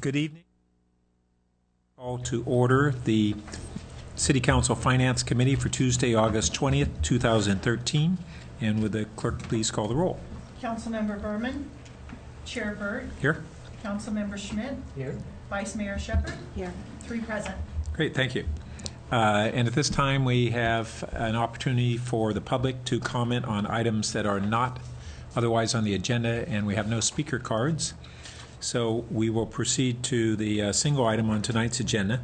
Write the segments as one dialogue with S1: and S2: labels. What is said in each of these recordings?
S1: Good evening. Call to order the City Council Finance Committee for Tuesday, August 20th, 2013. And would the clerk please call the roll?
S2: Councilmember Berman. Chair Burt.
S1: Here.
S2: Councilmember Schmidt.
S3: Here.
S2: Vice Mayor Shepherd.
S4: Here.
S2: 3 present.
S1: Great, thank you. And at this time, we have an opportunity for the public to comment on items that are not otherwise on the agenda, and we have no speaker cards. So we will proceed to the single item on tonight's agenda,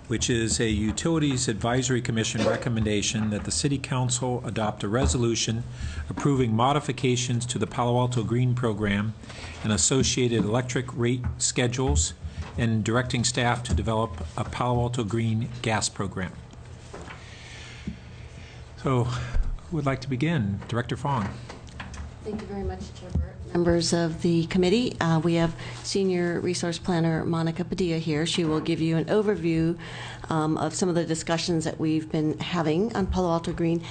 S1: which is a Utilities Advisory Commission recommendation that the City Council adopt a resolution approving modifications to the Palo Alto Green Program and associated electric rate schedules and directing staff to develop a Palo Alto Green gas program. So who would like to begin? Director Fong.
S4: Thank you very much, Chair Burt. Members of the committee, we have Senior Resource Planner Monica Padilla here. She will give you an overview of some of the discussions that we've been having on Palo Alto Green.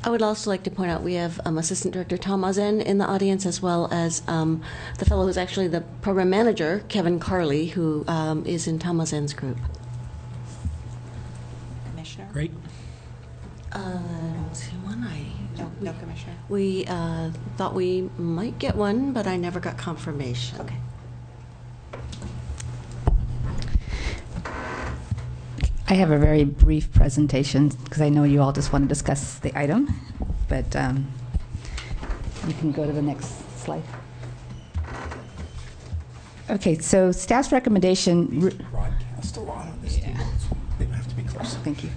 S4: I would also like to point out we have Assistant Director Tom Mazen in the audience, as well as the fellow who's actually the program manager, Kevin Carley, who is in Tom Mazen's group.
S5: Commissioner?
S1: Great.
S4: I don't see one.
S5: No Commissioner.
S4: We thought we might get one, but I never got confirmation.
S5: Okay.
S6: I have a very brief presentation because I know you all just want to discuss the item, but you can go to the next slide. Okay, so staff's recommendation.
S1: Broadcast a lot on this. Yeah. They have to be close.
S6: Thank you.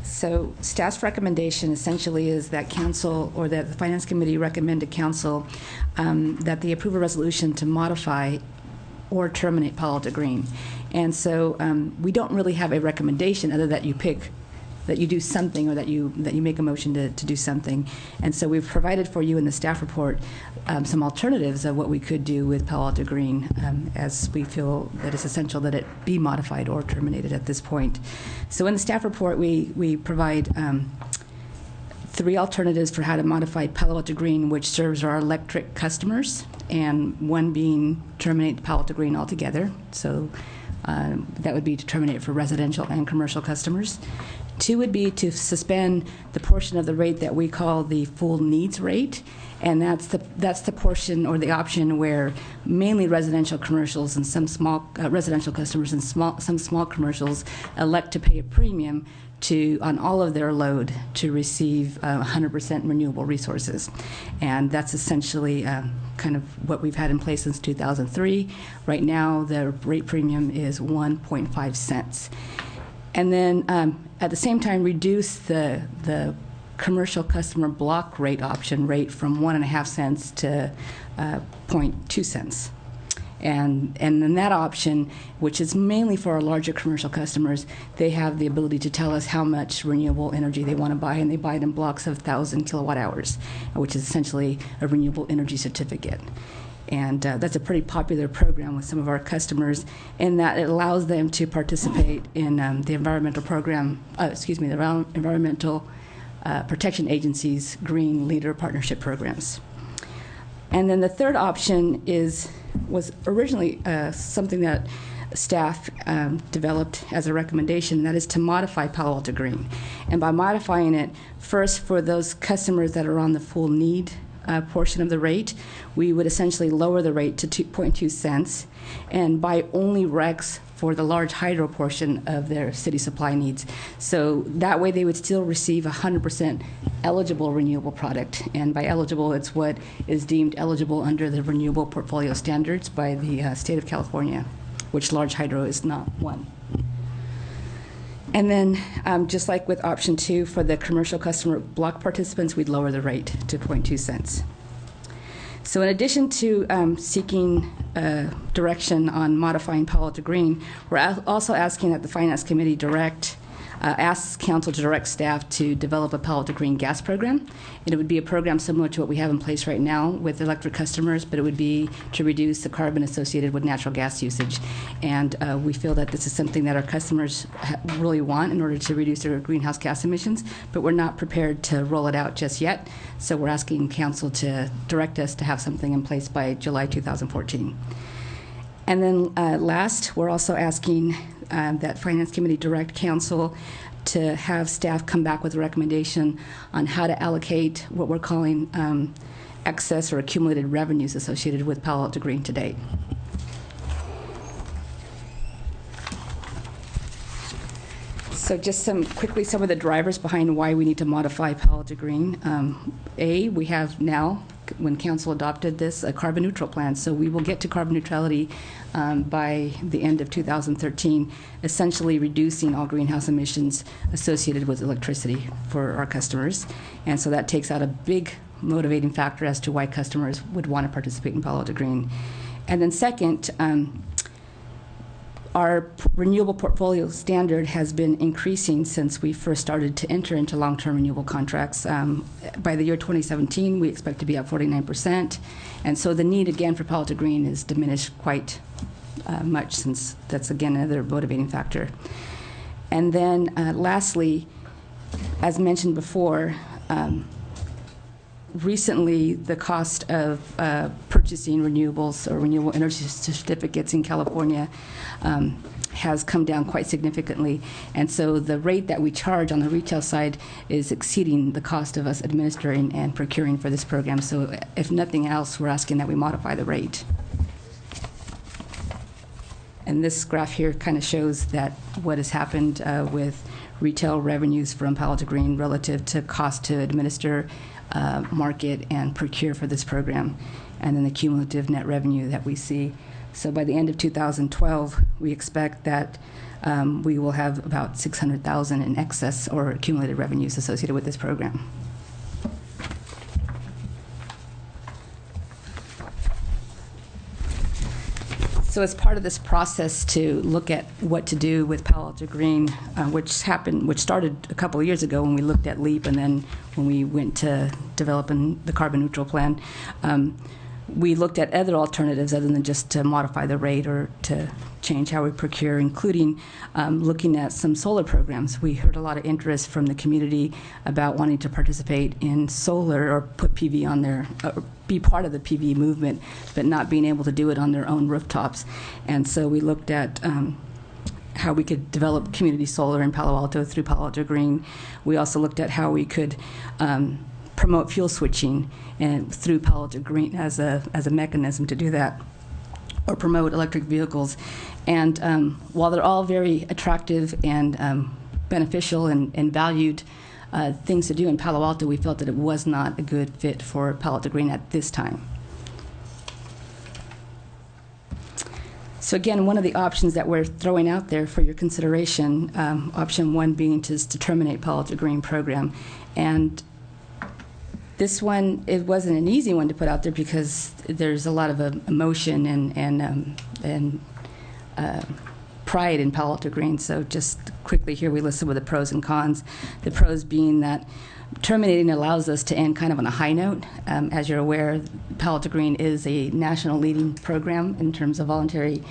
S6: So staff's recommendation essentially is that council, or that the Finance Committee recommend to council that they approve a resolution to modify or terminate Palo Alto Green. And so we don't really have a recommendation other that you pick, that you do something, or that you make a motion to do something. And so we've provided for you in the staff report some alternatives of what we could do with Palo Alto Green, as we feel that it's essential that it be modified or terminated at this point. So in the staff report, we provide 3 alternatives for how to modify Palo Alto Green, which serves our electric customers, and one being terminate Palo Alto Green altogether. So that would be to terminate for residential and commercial customers. 2 would be to suspend the portion of the rate that we call the full needs rate, and that's the portion or the option where mainly residential commercials and some small residential customers and some small commercials elect to pay a premium on all of their load to receive 100% renewable resources. And that's essentially kind of what we've had in place since 2003. Right now, the rate premium is 1.5 cents. And then at the same time, reduce the commercial customer block rate option rate from 1.5 cents to 0.2 cents. And then that option, which is mainly for our larger commercial customers, they have the ability to tell us how much renewable energy they want to buy, and they buy it in blocks of 1,000 kilowatt hours, which is essentially a renewable energy certificate. And that's a pretty popular program with some of our customers, in that it allows them to participate in the environmental program, the Environmental Protection Agency's Green Leader Partnership programs. And then the third option was originally something that staff developed as a recommendation, that is to modify Palo Alto Green. And by modifying it, first for those customers that are on the full need portion of the rate, we would essentially lower the rate to 2.2 cents and buy only RECs for the large hydro portion of their city supply needs. So that way they would still receive 100% eligible renewable product. And by eligible, it's what is deemed eligible under the renewable portfolio standards by the state of California, which large hydro is not one. And then just like with option 2 for the commercial customer block participants, we'd lower the rate to 0.2 cents. So in addition to seeking direction on modifying Palo Alto Green, we're also asking that the Finance Committee asks Council to direct staff to develop a Palo Alto Green gas program. And it would be a program similar to what we have in place right now with electric customers, but it would be to reduce the carbon associated with natural gas usage. And we feel that this is something that our customers really want in order to reduce their greenhouse gas emissions, but we're not prepared to roll it out just yet. So we're asking Council to direct us to have something in place by July 2014. And then last, we're also asking that Finance Committee direct council to have staff come back with a recommendation on how to allocate what we're calling excess or accumulated revenues associated with Palo Alto Green to date. So just some of the drivers behind why we need to modify Palo Alto Green. We have now, when council adopted this, a carbon neutral plan. So we will get to carbon neutrality by the end of 2013, essentially reducing all greenhouse emissions associated with electricity for our customers. And so that takes out a big motivating factor as to why customers would want to participate in Palo Alto Green. And then second, our renewable portfolio standard has been increasing since we first started to enter into long-term renewable contracts. By the year 2017, we expect to be at 49%. And so the need, again, for Palo Alto Green is diminished quite much, since that's, again, another motivating factor. And then lastly, as mentioned before, recently the cost of purchasing renewables or renewable energy certificates in California has come down quite significantly. And so the rate that we charge on the retail side is exceeding the cost of us administering and procuring for this program. So if nothing else, we're asking that we modify the rate. And this graph here kind of shows that what has happened with retail revenues from Palo Alto Green relative to cost to administer, market, and procure for this program, and then the cumulative net revenue that we see. So by the end of 2012, we expect that we will have about $600,000 in excess or accumulated revenues associated with this program. So as part of this process to look at what to do with Palo Alto Green, which started a couple of years ago when we looked at LEAP, and then when we went to developing the carbon neutral plan, we looked at other alternatives other than just to modify the rate or to change how we procure, including looking at some solar programs. We heard a lot of interest from the community about wanting to participate in solar or put PV on their, be part of the PV movement, but not being able to do it on their own rooftops. And so we looked at how we could develop community solar in Palo Alto through Palo Alto Green. We also looked at how we could promote fuel switching and through Palo Alto Green as a mechanism to do that, or promote electric vehicles. And while they're all very attractive and beneficial and valued things to do in Palo Alto, we felt that it was not a good fit for Palo Alto Green at this time. So again, one of the options that we're throwing out there for your consideration, option one being to terminate Palo Alto Green program. And this one, it wasn't an easy one to put out there because there's a lot of emotion and pride in Palo Alto Green. So just quickly here, we list some of the pros and cons. The pros being that terminating allows us to end kind of on a high note. As you're aware, Palo Alto Green is a national leading program in terms of voluntary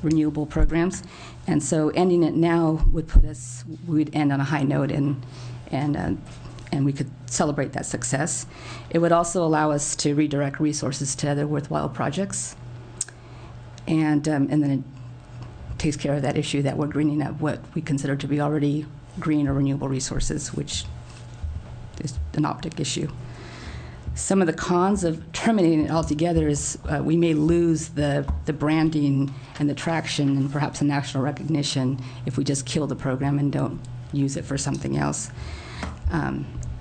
S6: renewable programs. And so ending it now would put us, we'd end on a high note and we could celebrate that success. It would also allow us to redirect resources to other worthwhile projects. And then it takes care of that issue that we're greening up what we consider to be already green or renewable resources, which is an optic issue. Some of the cons of terminating it altogether is we may lose the branding and the traction and perhaps the national recognition if we just kill the program and don't use it for something else.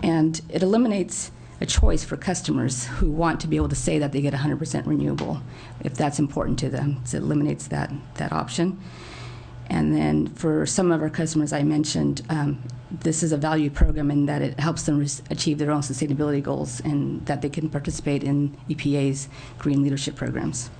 S6: And it eliminates a choice for customers who want to be able to say that they get 100% renewable, if that's important to them. So it eliminates that option. And then for some of our customers I mentioned, this is a value program in that it helps them achieve their own sustainability goals and that they can participate in EPA's green leadership programs.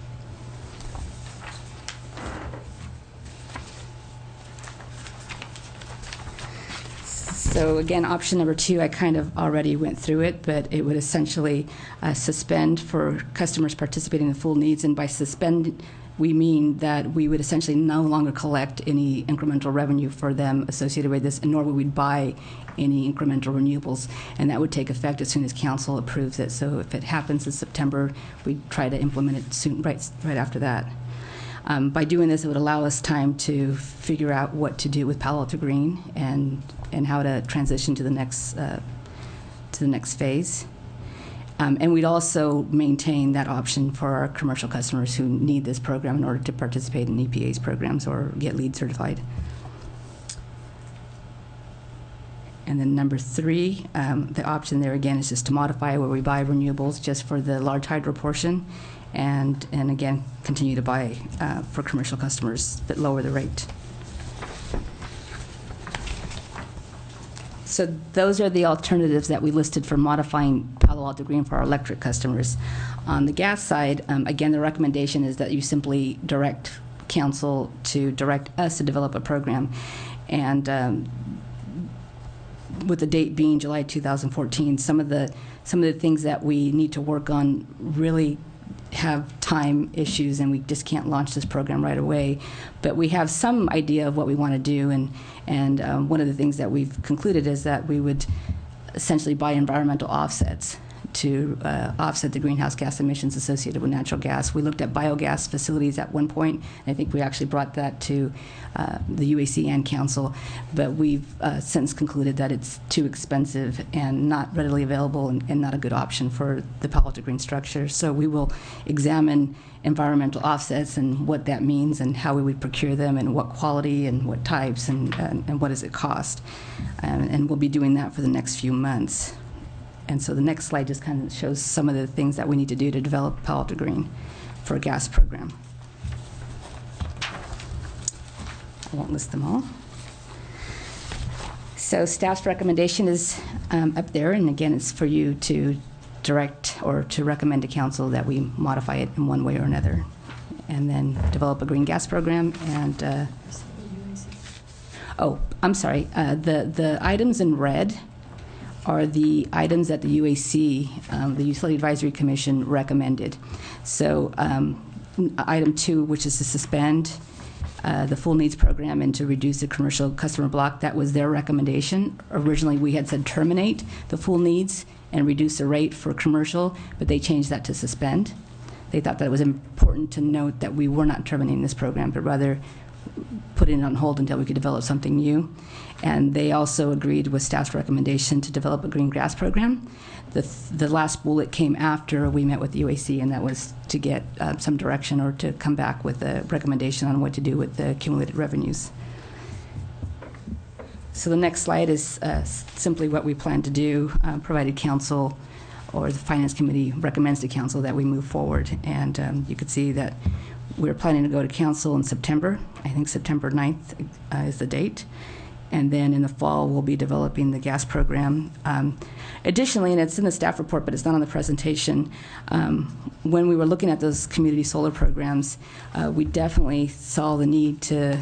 S6: So again, option number two, I kind of already went through it, but it would essentially suspend for customers participating in full needs. And by suspend, we mean that we would essentially no longer collect any incremental revenue for them associated with this, nor would we buy any incremental renewables, and that would take effect as soon as council approves it. So if it happens in September, we try to implement it soon, right after that. By doing this, it would allow us time to figure out what to do with Palo Alto Green and how to transition to the next phase. And we'd also maintain that option for our commercial customers who need this program in order to participate in EPA's programs or get LEED certified. And then number 3, the option there again is just to modify where we buy renewables just for the large hydro portion, and again continue to buy for commercial customers that lower the rate. So those are the alternatives that we listed for modifying Palo Alto Green for our electric customers. On the gas side, again, the recommendation is that you simply direct council to direct us to develop a program, and with the date being July 2014, some of the things that we need to work on really have time issues, and we just can't launch this program right away. But we have some idea of what we want to do, and one of the things that we've concluded is that we would essentially buy environmental offsets to offset the greenhouse gas emissions associated with natural gas. We looked at biogas facilities at one point. I think we actually brought that to the UAC and council, but we've since concluded that it's too expensive and not readily available and not a good option for the Palo Alto Green structure. So we will examine environmental offsets and what that means and how we would procure them and what quality and what types and what does it cost. And we'll be doing that for the next few months. And so the next slide just kind of shows some of the things that we need to do to develop Palo Alto Green for a gas program. I won't list them all. So staff's recommendation is up there, and again, it's for you to direct or to recommend to council that we modify it in one way or another, and then develop a green gas program. And oh, I'm sorry, the items in red are the items that the UAC, the Utility Advisory Commission, recommended. So item 2, which is to suspend the full needs program and to reduce the commercial customer block, that was their recommendation. Originally, we had said terminate the full needs and reduce the rate for commercial, but they changed that to suspend. They thought that it was important to note that we were not terminating this program, but rather putting it on hold until we could develop something new. And they also agreed with staff's recommendation to develop a green gas program. The last bullet came after we met with the UAC, and that was to get some direction or to come back with a recommendation on what to do with the accumulated revenues. So the next slide is simply what we plan to do, provided council or the Finance Committee recommends to council that we move forward. And you could see that we're planning to go to council in September. I think September 9th is the date. And then in the fall, we'll be developing the gas program. Additionally, and it's in the staff report, but it's not on the presentation, when we were looking at those community solar programs, we definitely saw the need to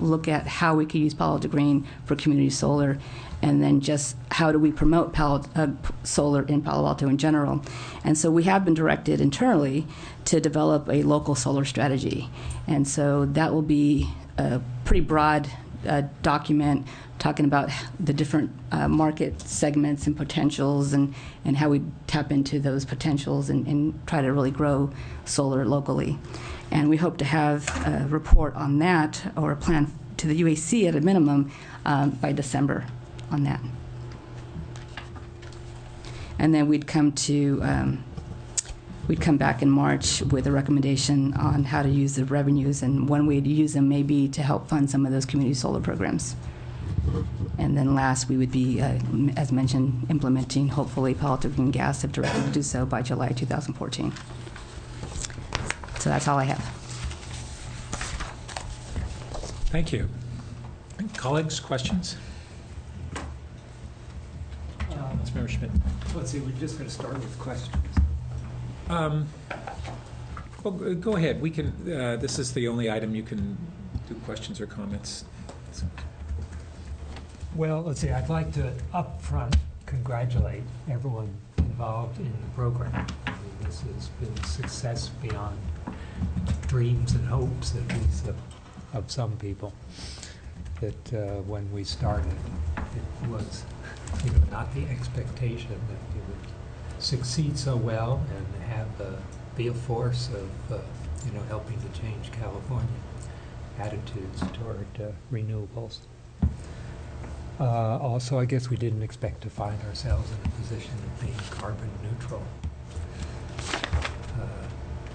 S6: look at how we could use Palo Alto Green for community solar, and then just how do we promote solar in Palo Alto in general. And so we have been directed internally to develop a local solar strategy. And so that will be a pretty broad document talking about the different market segments and potentials and how we tap into those potentials and try to really grow solar locally. And we hope to have a report on that, or a plan to the UAC at a minimum, by December on that. And then we'd come back in March with a recommendation on how to use the revenues, and one way to use them may be to help fund some of those community solar programs. And then last, we would be, as mentioned, implementing, hopefully, Palo Alto Green Gas, if directed to do so, by July 2014. So that's all I have.
S1: Thank you. Colleagues, questions? Member Schmidt.
S3: Let's see, we're just going to start with questions.
S1: Well, go ahead. We can. This is the only item you can do questions or comments.
S3: Well, let's see, I'd like to upfront congratulate everyone involved in the program. I mean, this has been a success beyond dreams and hopes, at least of some people, that when we started, it was, not the expectation that it would succeed so well and be a force of, helping to change California attitudes toward renewables. Also, I guess we didn't expect to find ourselves in a position of being carbon neutral.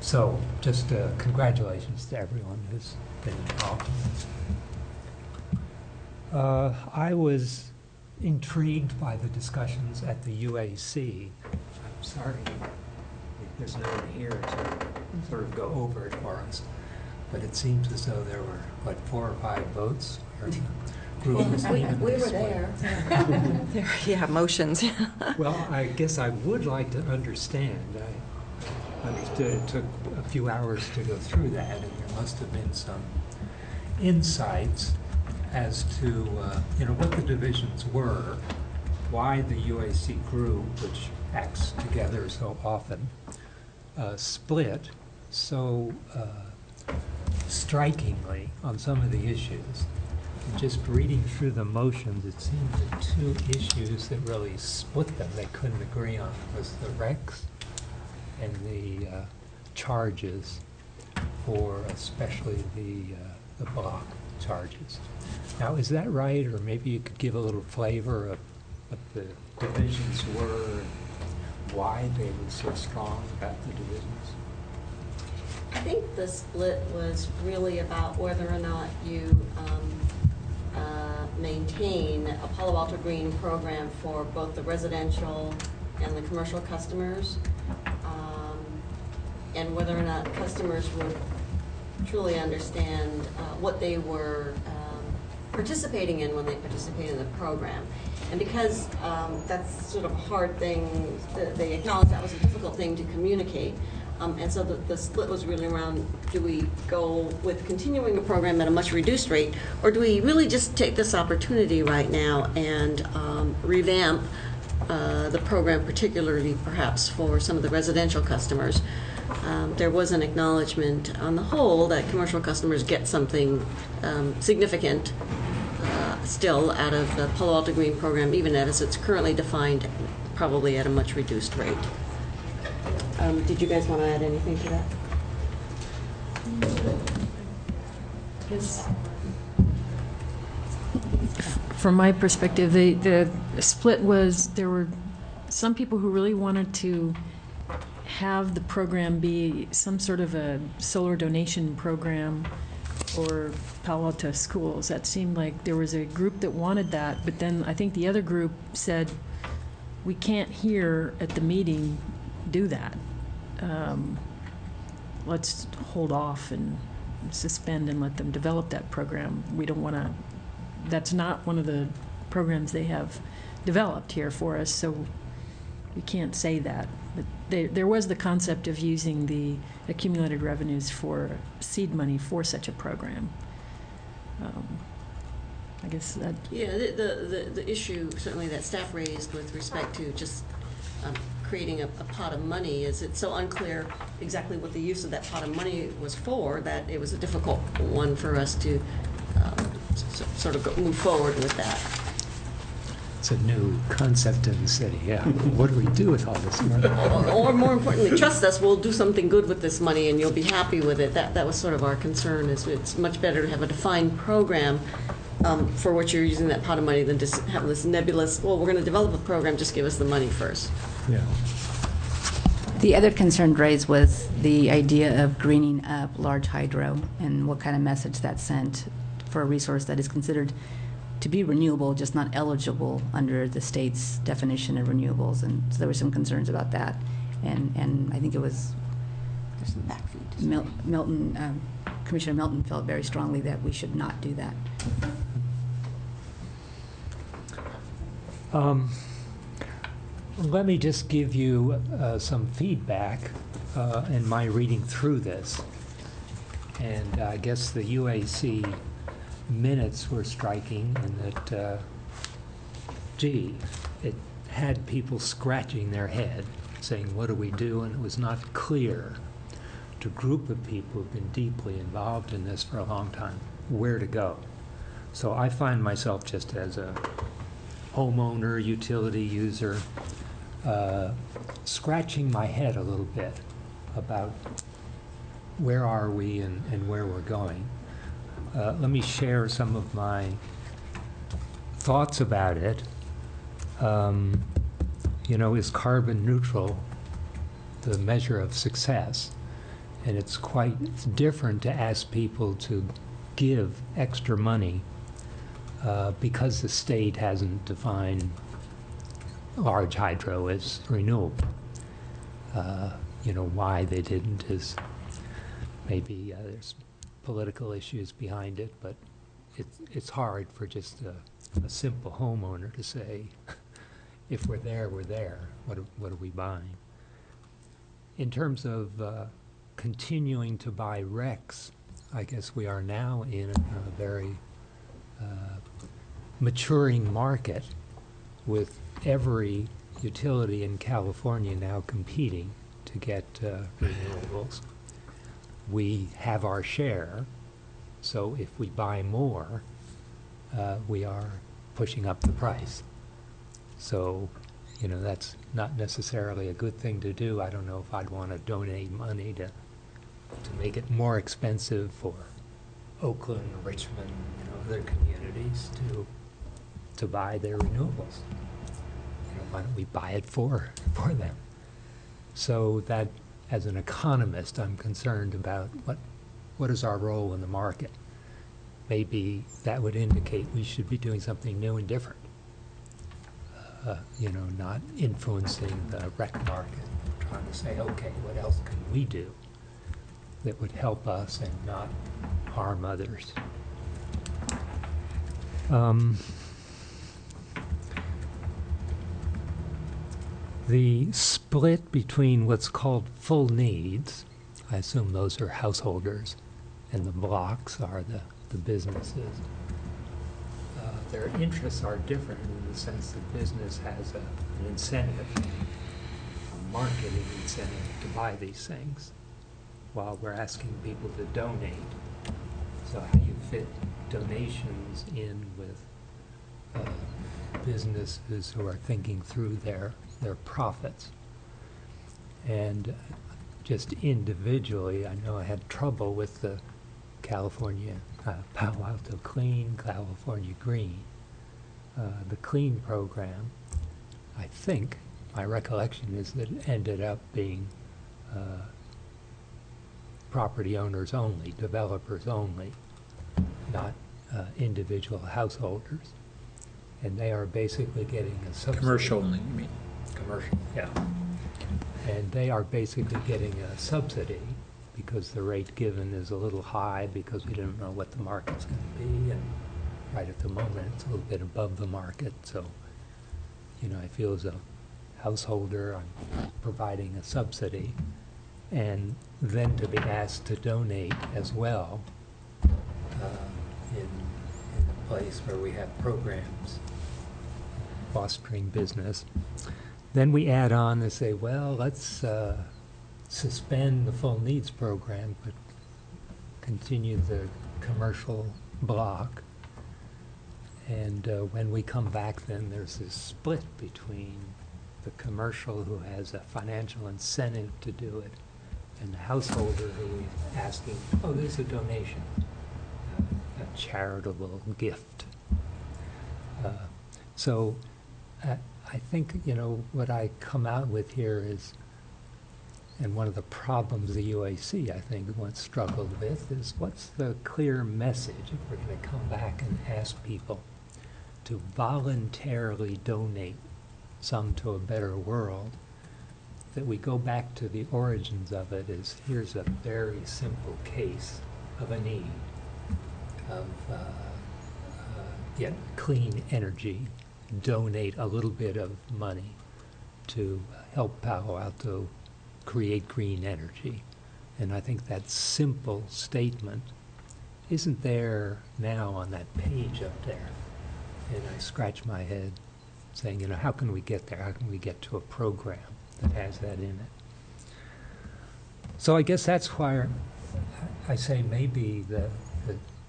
S3: So just congratulations to everyone who's been involved in this. I was intrigued by the discussions at the UAC. I'm sorry, there's no one here to sort of go over it for us, but it seems as though there were, 4 or 5 votes? Or
S4: We were there.
S5: Yeah, motions.
S3: Well, I guess I would like to understand. I understood it took a few hours to go through that, and there must have been some insights as to what the divisions were, why the UAC group, which acts together so often, split so strikingly on some of the issues. And just reading through the motions, it seemed the 2 issues that really split them, they couldn't agree on, was the RECs and the charges for especially the block charges. Now, is that right, or maybe you could give a little flavor of what the divisions were and why they were so strong about the divisions?
S4: I think the split was really about whether or not you maintain a Palo Alto Green program for both the residential and the commercial customers, and whether or not customers would truly understand what they were participating in when they participated in the program. And because that's sort of a hard thing, they acknowledge that was a difficult thing to communicate. And so the split was really around, do we go with continuing the program at a much reduced rate, or do we really just take this opportunity right now and revamp the program, particularly perhaps for some of the residential customers? There was an acknowledgement on the whole that commercial customers get something significant still out of the Palo Alto Green program, even as it's currently defined, probably at a much reduced rate. Did you guys want to add anything to that? Yes.
S5: From my perspective, the split was, there were some people who really wanted to have the program be some sort of a solar donation program for Palo Alto schools. That seemed like there was a group that wanted that, but then I think the other group said, we can't here at the meeting do that. Let's hold off and suspend and let them develop that program. We don't want to, that's not one of the programs they have developed here for us, so we can't say that. But there was the concept of using the accumulated revenues for seed money for such a program. I guess that...
S4: Yeah, the issue certainly that staff raised with respect to just creating a pot of money is it's so unclear exactly what the use of that pot of money was for that it was a difficult one for us to sort of move forward with that.
S3: It's a new concept in the city, yeah. What do we do with all this money?
S4: Or more importantly, trust us, we'll do something good with this money and you'll be happy with it. That was sort of our concern, is it's much better to have a defined program for what you're using that pot of money than just have this nebulous, well, we're going to develop a program, just give us the money first.
S3: Yeah.
S6: The other concern raised was the idea of greening up large hydro and what kind of message that sent for a resource that is considered to be renewable, just not eligible under the state's definition of renewables. And so there were some concerns about that. And I think it was
S4: There's some backfeed.
S6: Milton, Commissioner Milton felt very strongly that we should not do that.
S3: Let me just give you some feedback in my reading through this. And I guess the UAC minutes were striking in that, gee, it had people scratching their head, saying, what do we do? And it was not clear to a group of people who've been deeply involved in this for a long time, where to go. So I find myself just as a homeowner, utility user, scratching my head a little bit about where are we and where we're going. Let me share some of my thoughts about it. Is carbon neutral the measure of success? And it's quite different to ask people to give extra money because the state hasn't defined large hydro as renewable. Why they didn't is maybe there's political issues behind it, but it's hard for just a simple homeowner to say, if we're there, we're there. What are we buying? In terms of continuing to buy RECs, I guess we are now in a very maturing market with every utility in California now competing to get renewables. We have our share, so if we buy more, we are pushing up the price. So, that's not necessarily a good thing to do. I don't know if I'd want to donate money to make it more expensive for Oakland, Richmond, other communities to buy their renewables. Why don't we buy it for them? So that, as an economist, I'm concerned about what is our role in the market. Maybe that would indicate we should be doing something new and different. Not influencing the rec market, trying to say, okay, what else can we do that would help us and not harm others? The split between what's called full needs, I assume those are householders, and the blocks are the businesses. Their interests are different in the sense that business has an incentive, a marketing incentive to buy these things, while we're asking people to donate. So how you fit donations in with businesses who are thinking through their profits. And just individually, I know I had trouble with the California Palo Alto Clean, California Green. The Clean program, I think, my recollection is that it ended up being property owners only, developers only, not individual householders. And they are basically getting a subsidy.
S1: Commercial only, you mean?
S3: Commercial, yeah. And they are basically getting a subsidy because the rate given is a little high because we don't know what the market's going to be, and right at the moment it's a little bit above the market. So, I feel as a householder, I'm providing a subsidy, and then to be asked to donate as well in a place where we have programs fostering business. Then we add on and say, well, let's suspend the full needs program, but continue the commercial block. And when we come back, then there's this split between the commercial who has a financial incentive to do it and the householder who is asking, oh, there's a donation, a charitable gift. So I think, what I come out with here is, and one of the problems the UAC, I think, once struggled with, is what's the clear message if we're going to come back and ask people to voluntarily donate some to a better world, that we go back to the origins of it is, here's a very simple case of a need of get clean energy, donate a little bit of money to help Palo Alto create green energy. And I think that simple statement isn't there now on that page up there. And I scratch my head saying, how can we get there? How can we get to a program that has that in So I guess that's why I say maybe the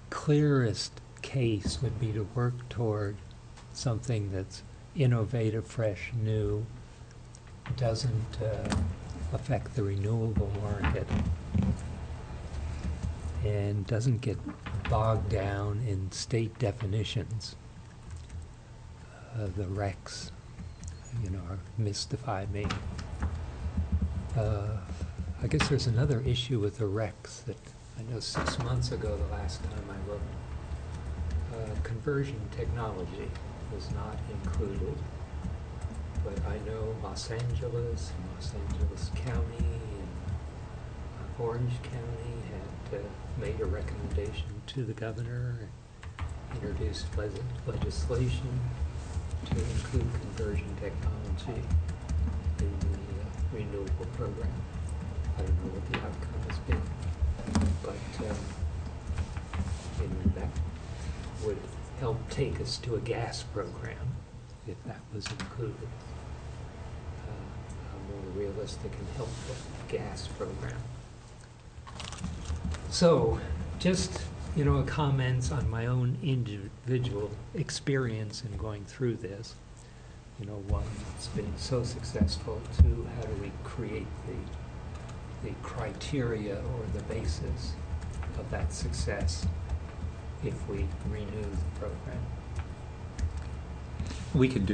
S3: clearest case would be to work toward something that's innovative, fresh, new, doesn't affect the renewable market, and doesn't get bogged down in state definitions. The recs, mystify me. I guess there's another issue with the recs that I know 6 months ago, the last time I looked, conversion technology was not included. But I know Los Angeles County, and Orange County had made a recommendation to the governor and introduced legislation to include conversion technology in the renewable program. I don't know what the outcome has been, but that would help take us to a gas program if that was included. A more realistic and helpful gas program. So, just comments on my own individual experience in going through this. One, it's been so successful. Two, how do we create the criteria or the basis of that success if we renew the program?
S1: We could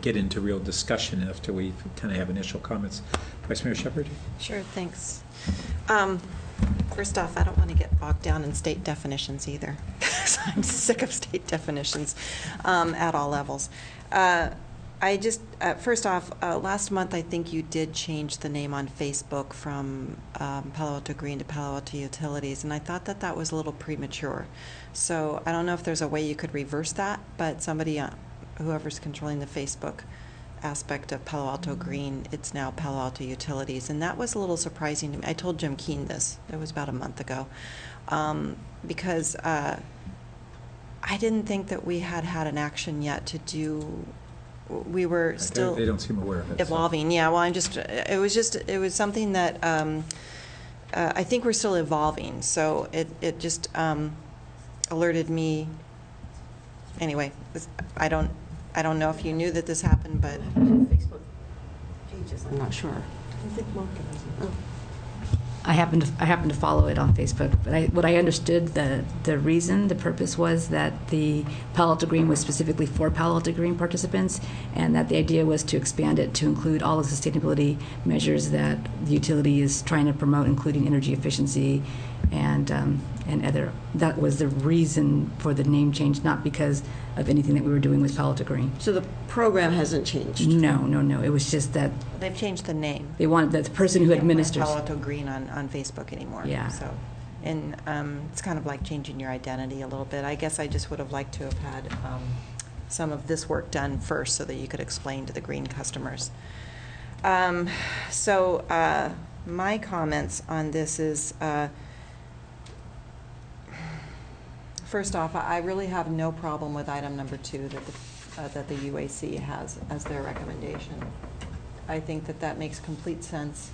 S1: get into real discussion after we kind of have initial comments. Vice Mayor Shepherd?
S7: Sure, thanks. First off, I don't want to get bogged down in state definitions either. I'm sick of state definitions at all levels. First off, last month I think you did change the name on Facebook from Palo Alto Green to Palo Alto Utilities, and I thought that was a little premature. So I don't know if there's a way you could reverse that, but somebody, whoever's controlling the Facebook aspect of Palo Alto Green, it's now Palo Alto Utilities, and that was a little surprising to me. I told Jim Keene this. It was about a month ago, because I didn't think that we had an action yet to do. We were still.
S1: They don't seem aware of it.
S7: Evolving, so. Yeah. Well, it was something that I think we're still evolving. So it just alerted me. Anyway, I don't know if you knew that this happened, but
S4: Facebook pages, I'm not sure.
S6: I happen to follow it on Facebook, but what I understood the purpose was that the Palo Alto Green was specifically for Palo Alto Green participants, and that the idea was to expand it to include all the sustainability measures that the utility is trying to promote, including energy efficiency and other. That was the reason for the name change, not because of anything that we were doing with Palo Alto Green.
S4: So the program hasn't changed?
S6: No. It was just that
S7: they've changed the name.
S6: they wanted the person who administers.
S7: Palo Alto Green on Facebook anymore.
S6: Yeah.
S7: So, and it's kind of like changing your identity a little bit. I guess I just would have liked to have had some of this work done first, so that you could explain to the green customers. My comments on this is. First off, I really have no problem with item number 2 that the UAC has as their recommendation. I think that makes complete sense.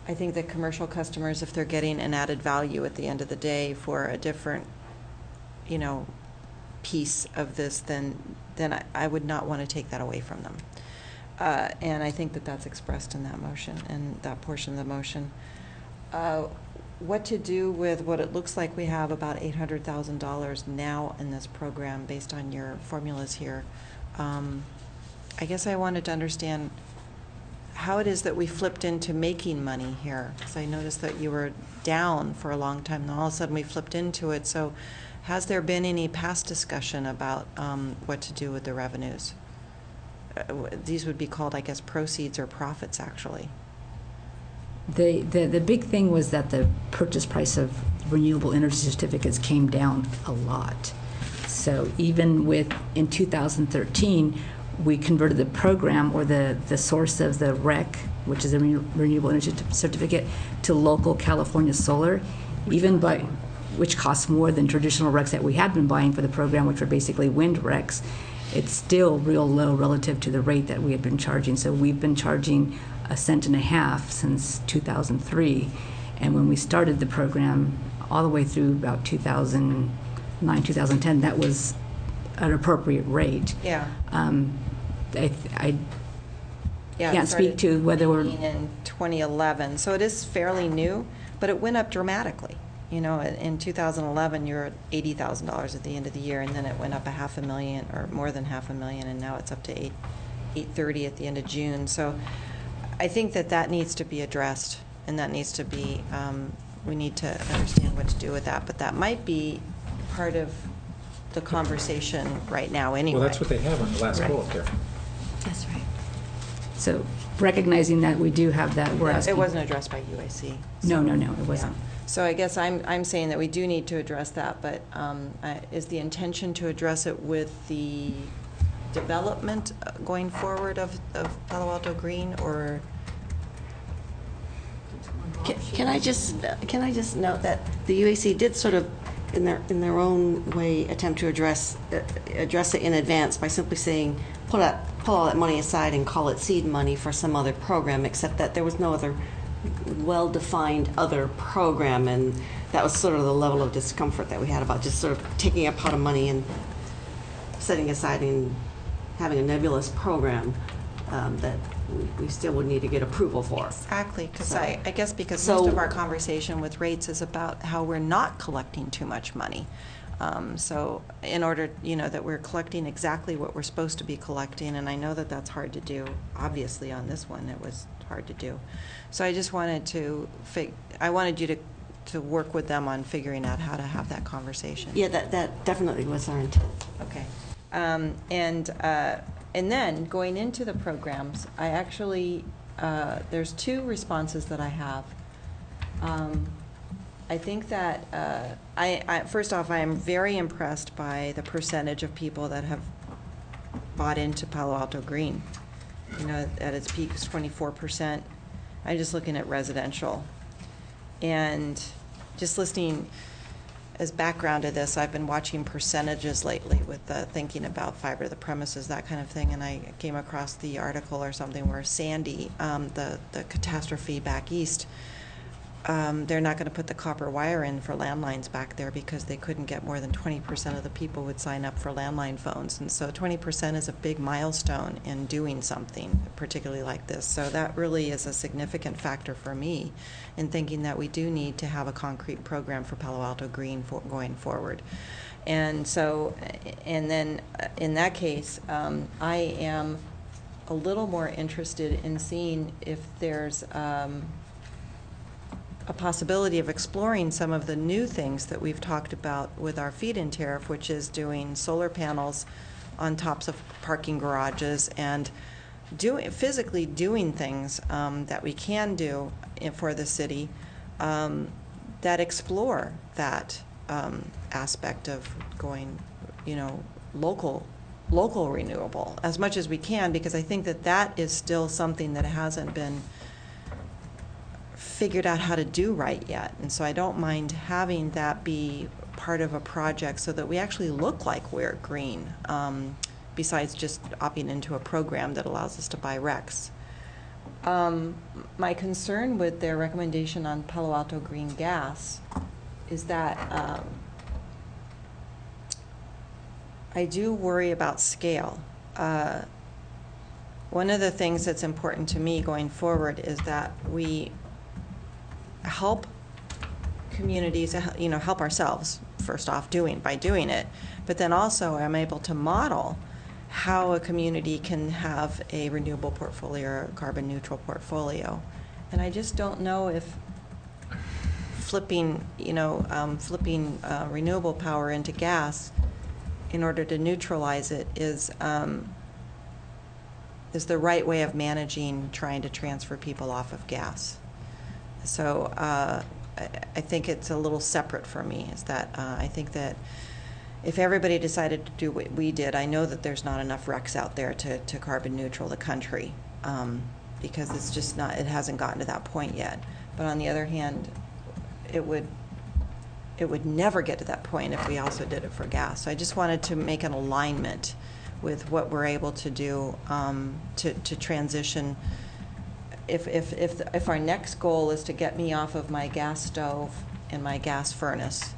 S7: I think that commercial customers, if they're getting an added value at the end of the day for a different, piece of this, then I would not want to take that away from them. And I think that's expressed in that motion and that portion of the motion. What to do with what it looks like we have about $800,000 now in this program based on your formulas here. I guess I wanted to understand how it is that we flipped into making money here. Because I noticed that you were down for a long time, and all of a sudden we flipped into it. So has there been any past discussion about what to do with the revenues? These would be called, I guess, proceeds or profits, actually.
S6: The big thing was that the purchase price of renewable energy certificates came down a lot. So even in 2013, we converted the program, or the source of the REC, which is a renewable energy certificate, to local California solar, which costs more than traditional RECs that we had been buying for the program, which were basically wind RECs. It's still real low relative to the rate that we had been charging. So we've been charging 1.50 cents since 2003. And when we started the program, all the way through about 2009, 2010, that was an appropriate rate.
S7: Yeah.
S6: I
S7: Yeah, it
S6: can't speak
S7: started
S6: to whether we're...
S7: in 2011, so it is fairly new, but it went up dramatically. You know, in 2011, you're at $80,000 at the end of the year, and then it went up $500,000 or more than $500,000, and now it's up to $830 at the end of June. So I think that needs to be addressed, and that needs to be, we need to understand what to do with that. But that might be part of the conversation right now anyway.
S1: Well, that's what they have on the last
S6: Right.
S1: bullet there.
S4: That's right.
S6: So recognizing that we do have that, we're asking...
S7: It wasn't addressed by UAC.
S6: No, it wasn't.
S7: Yeah. So I guess I'm saying that we do need to address that, but is the intention to address it with the development going forward of Palo Alto Green, or?
S4: Can I just note that the UAC did sort of, in their own way, attempt to address it in advance by simply saying, pull all that money aside and call it seed money for some other program, except that there was no other well-defined other program, and that was sort of the level of discomfort that we had about just sort of taking a pot of money and setting aside and having a nebulous program that we still would need to get approval for.
S7: Exactly, because
S4: So-
S7: I guess because
S4: So-
S7: most of our conversation with rates is about how we're not collecting too much money. So in order, that we're collecting exactly what we're supposed to be collecting, and I know that that's hard to do. Obviously, on this one, it was hard to do. So I just wanted I wanted you to work with them on figuring out how to have that conversation.
S4: Yeah, that definitely was our intent.
S7: Okay. And then going into the programs, I actually, there's two responses that I have. I think that, first off, I am very impressed by the percentage of people that have bought into Palo Alto Green. At its peak is 24%. I'm just looking at residential. And just listening as background to this, I've been watching percentages lately with thinking about fiber to the premises, that kind of thing, and I came across the article or something where Sandy, the catastrophe back east, they're not going to put the copper wire in for landlines back there because they couldn't get more than 20% of the people would sign up for landline phones. And so 20% is a big milestone in doing something, particularly like this. So that really is a significant factor for me in thinking that we do need to have a concrete program for Palo Alto Green going forward. And so, and then in that case, I am a little more interested in seeing if there's a possibility of exploring some of the new things that we've talked about with our feed-in tariff, which is doing solar panels on tops of parking garages and physically doing things that we can do for the city that explore that aspect of going, local renewable as much as we can, because I think that is still something that hasn't been figured out how to do right yet. And so I don't mind having that be part of a project so that we actually look like we're green, besides just opting into a program that allows us to buy RECs. My concern with their recommendation on Palo Alto Green Gas is that I do worry about scale. One of the things that's important to me going forward is that we help communities, help ourselves, first off, by doing it, but then also I'm able to model how a community can have a renewable portfolio or a carbon neutral portfolio. And I just don't know if flipping renewable power into gas in order to neutralize it is the right way of managing trying to transfer people off of gas. So I think it's a little separate for me, is that I think that if everybody decided to do what we did, I know that there's not enough RECs out there to carbon neutral the country, because it's just not, it hasn't gotten to that point yet. But on the other hand, it would never get to that point if we also did it for gas. So I just wanted to make an alignment with what we're able to do to transition if our next goal is to get me off of my gas stove and my gas furnace,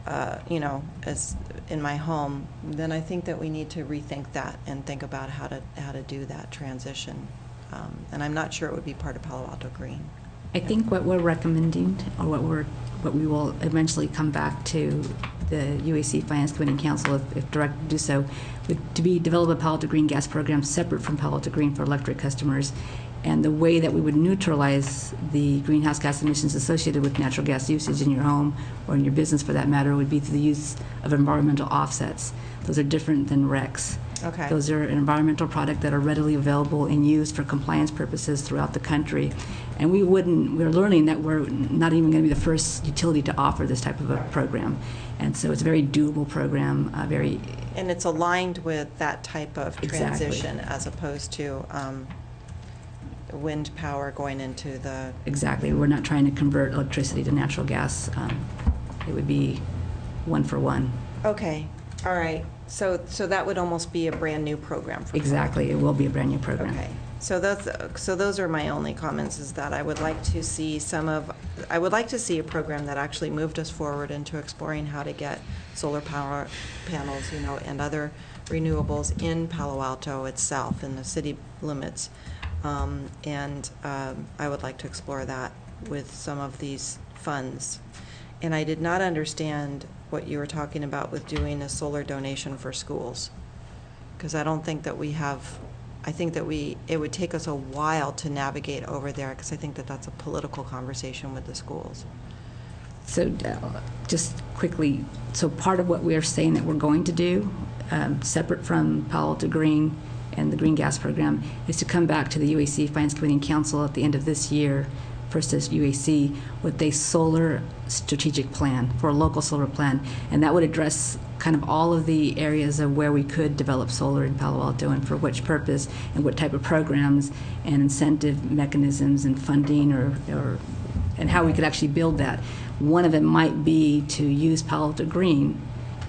S7: as in my home, then I think that we need to rethink that and think about how to do that transition. And I'm not sure it would be part of Palo Alto Green.
S6: I think what we're recommending, or what we will eventually come back to the UAC Finance Committee and Council, if directed to do so, would to be develop a Palo Alto Green gas program separate from Palo Alto Green for electric customers. And the way that we would neutralize the greenhouse gas emissions associated with natural gas usage in your home or in your business, for that matter, would be through the use of environmental offsets. Those are different than RECs.
S7: Okay.
S6: Those are an environmental product that are readily available and used for compliance purposes throughout the country. And we're learning that we're not even going to be the first utility to offer this type of a program. And so it's a very doable program,
S7: And it's aligned with that type of
S6: Exactly.
S7: transition as opposed to wind power going into the...
S6: Exactly. We're not trying to convert electricity to natural gas. It would be one for one.
S7: Okay, all right. So that would almost be a brand-new program for
S6: Exactly. It will be a brand new program.
S7: Okay. So those are my only comments, is that I would like to see a program that actually moved us forward into exploring how to get solar power panels, and other renewables in Palo Alto itself, in the city limits. And I would like to explore that with some of these funds. And I did not understand what you were talking about with doing a solar donation for schools, because I don't think that we have, I think that it would take us a while to navigate over there, because I think that that's a political conversation with the schools.
S6: So just quickly, so part of what we're saying that we're going to do, separate from Palo Alto Green and the Green Gas Program, is to come back to the UAC Finance Committee and Council at the end of this year, first as UAC, with a solar strategic plan, for a local solar plan. And that would address kind of all of the areas of where we could develop solar in Palo Alto, and for which purpose, and what type of programs and incentive mechanisms and funding, and how we could actually build that. One of it might be to use Palo Alto Green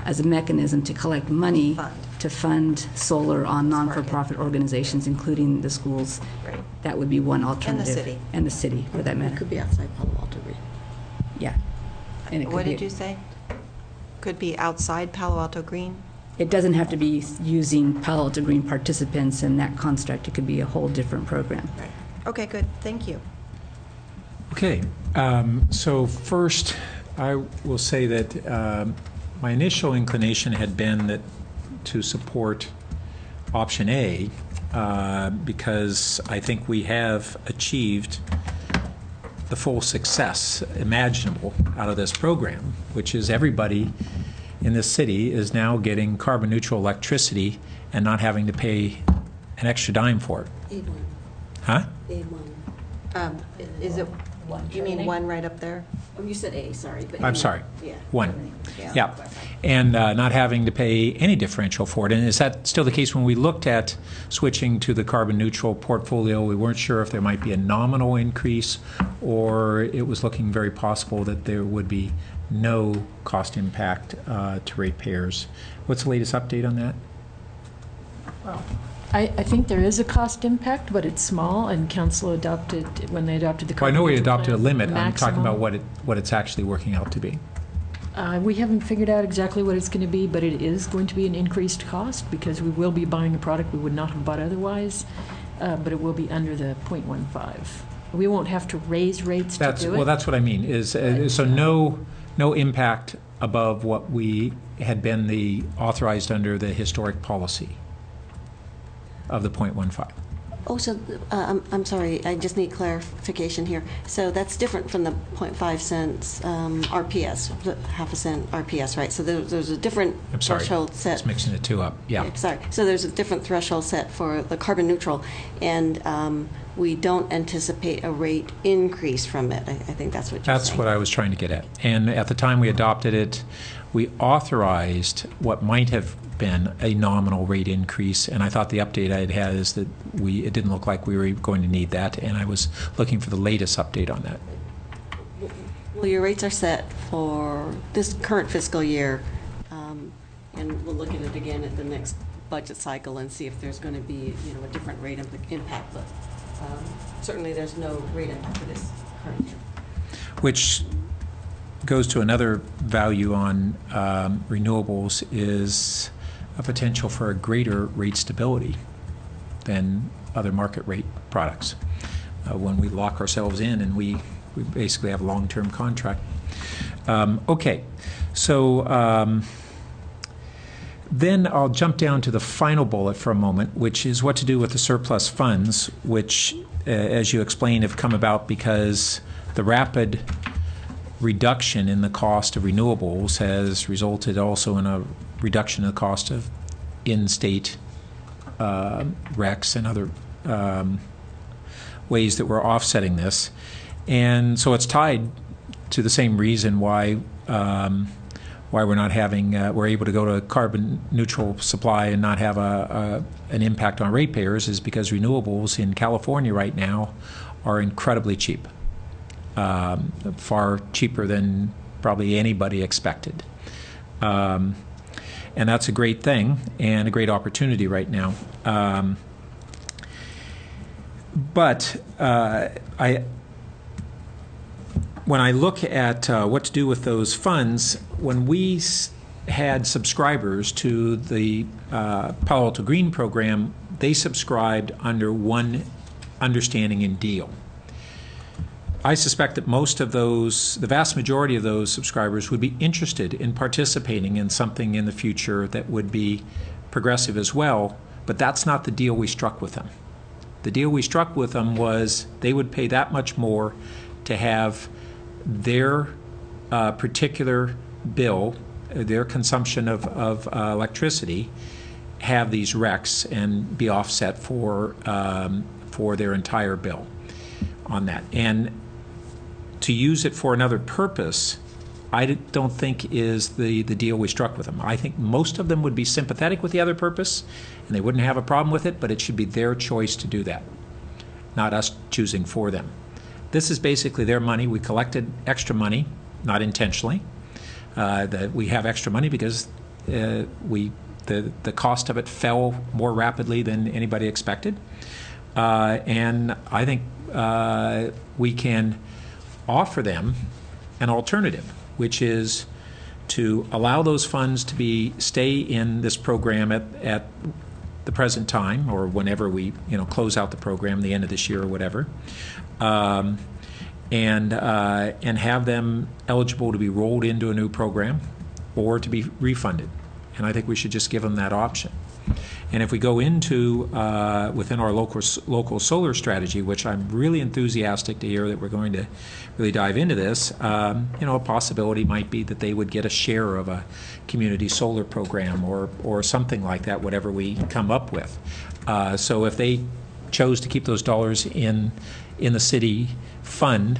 S6: as a mechanism to collect money to fund solar on non-for-profit organizations, including the schools.
S7: Right.
S6: That would be one alternative.
S7: And the city.
S6: And the city, for that matter.
S4: It could be outside Palo Alto Green.
S6: Yeah. And it could
S7: What
S6: be-
S7: did you say? Could be outside Palo Alto Green?
S6: It doesn't have to be using Palo Alto Green participants in that construct. It could be a whole different program.
S7: Right. Okay, good. Thank you.
S1: Okay, so first, I will say that my initial inclination had been that to support option A, because I think we have achieved the full success imaginable out of this program, which is everybody in this city is now getting carbon neutral electricity and not having to pay an extra dime for it.
S4: A1.
S1: Huh?
S4: A1.
S7: Is it, you mean one right up there?
S4: Oh, you said A, sorry. But
S1: I'm sorry.
S4: Yeah.
S1: One.
S7: Yeah.
S1: Yeah. And not having to pay any differential for it. And is that still the case? When we looked at switching to the carbon neutral portfolio, we weren't sure if there might be a nominal increase, or it was looking very possible that there would be no cost impact to ratepayers. What's the latest update on that?
S5: Well, I think there is a cost impact, but it's small, and council adopted, when they adopted the
S1: Well, I know we
S5: carbon neutral
S1: adopted a
S5: plan,
S1: limit. I'm talking
S5: maximum.
S1: about what it's actually working out to be.
S5: We haven't figured out exactly what it's going to be, but it is going to be an increased cost, because we will be buying a product we would not have bought otherwise, but it will be under the 0.15. We won't have to raise rates to do it.
S1: Well, that's what I mean, is, so no impact above what we had been authorized under the historic policy of the 0.15.
S4: Oh, so, I'm sorry, I just need clarification here. So that's different from the 0.5 cents RPS, the half a cent RPS, right? So there's a different
S1: I'm sorry,
S4: threshold set.
S1: it's mixing the two up, yeah.
S4: Sorry. So there's a different threshold set for the carbon neutral, and we don't anticipate a rate increase from it. I think that's what you're saying.
S1: That's what I was trying to get at. And at the time we adopted it, we authorized what might have been a nominal rate increase, and I thought the update I had is that it didn't look like we were going to need that, and I was looking for the latest update on that.
S4: Well, your rates are set for this current fiscal year, and we'll look at it again at the next budget cycle and see if there's going to be, a different rate impact. But certainly there's no rate impact for this current year.
S1: Which goes to another value on renewables is a potential for a greater rate stability than other market rate products. When we lock ourselves in and we basically have a long-term contract. Okay, so then I'll jump down to the final bullet for a moment, which is what to do with the surplus funds, which, as you explained, have come about because the rapid reduction in the cost of renewables has resulted also in a reduction in the cost of in-state RECs and other ways that we're offsetting this. And so it's tied to the same reason why we're not having, we're able to go to carbon neutral supply and not have an impact on ratepayers is because renewables in California right now are incredibly cheap, far cheaper than probably anybody expected. And that's a great thing and a great opportunity right now. But when I look at what to do with those funds, when we had subscribers to the Palo Alto Green program, they subscribed under one understanding and deal. I suspect that most of those, the vast majority of those subscribers would be interested in participating in something in the future that would be progressive as well, but that's not the deal we struck with them. The deal we struck with them was they would pay that much more to have their particular bill, their consumption of electricity, have these RECs and be offset for their entire bill on that. And to use it for another purpose, I don't think is the deal we struck with them. I think most of them would be sympathetic with the other purpose, and they wouldn't have a problem with it, but it should be their choice to do that, not us choosing for them. This is basically their money. We collected extra money, not intentionally. That we have extra money because the cost of it fell more rapidly than anybody expected. And I think we can offer them an alternative, which is to allow those funds to stay in this program at the present time, or whenever we close out the program, the end of this year or whatever, and have them eligible to be rolled into a new program or to be refunded. And I think we should just give them that option. And if we go into within our local solar strategy, which I'm really enthusiastic to hear that we're going to really dive into this, a possibility might be that they would get a share of a community solar program or something like that, whatever we come up with. So if they chose to keep those dollars in the city fund,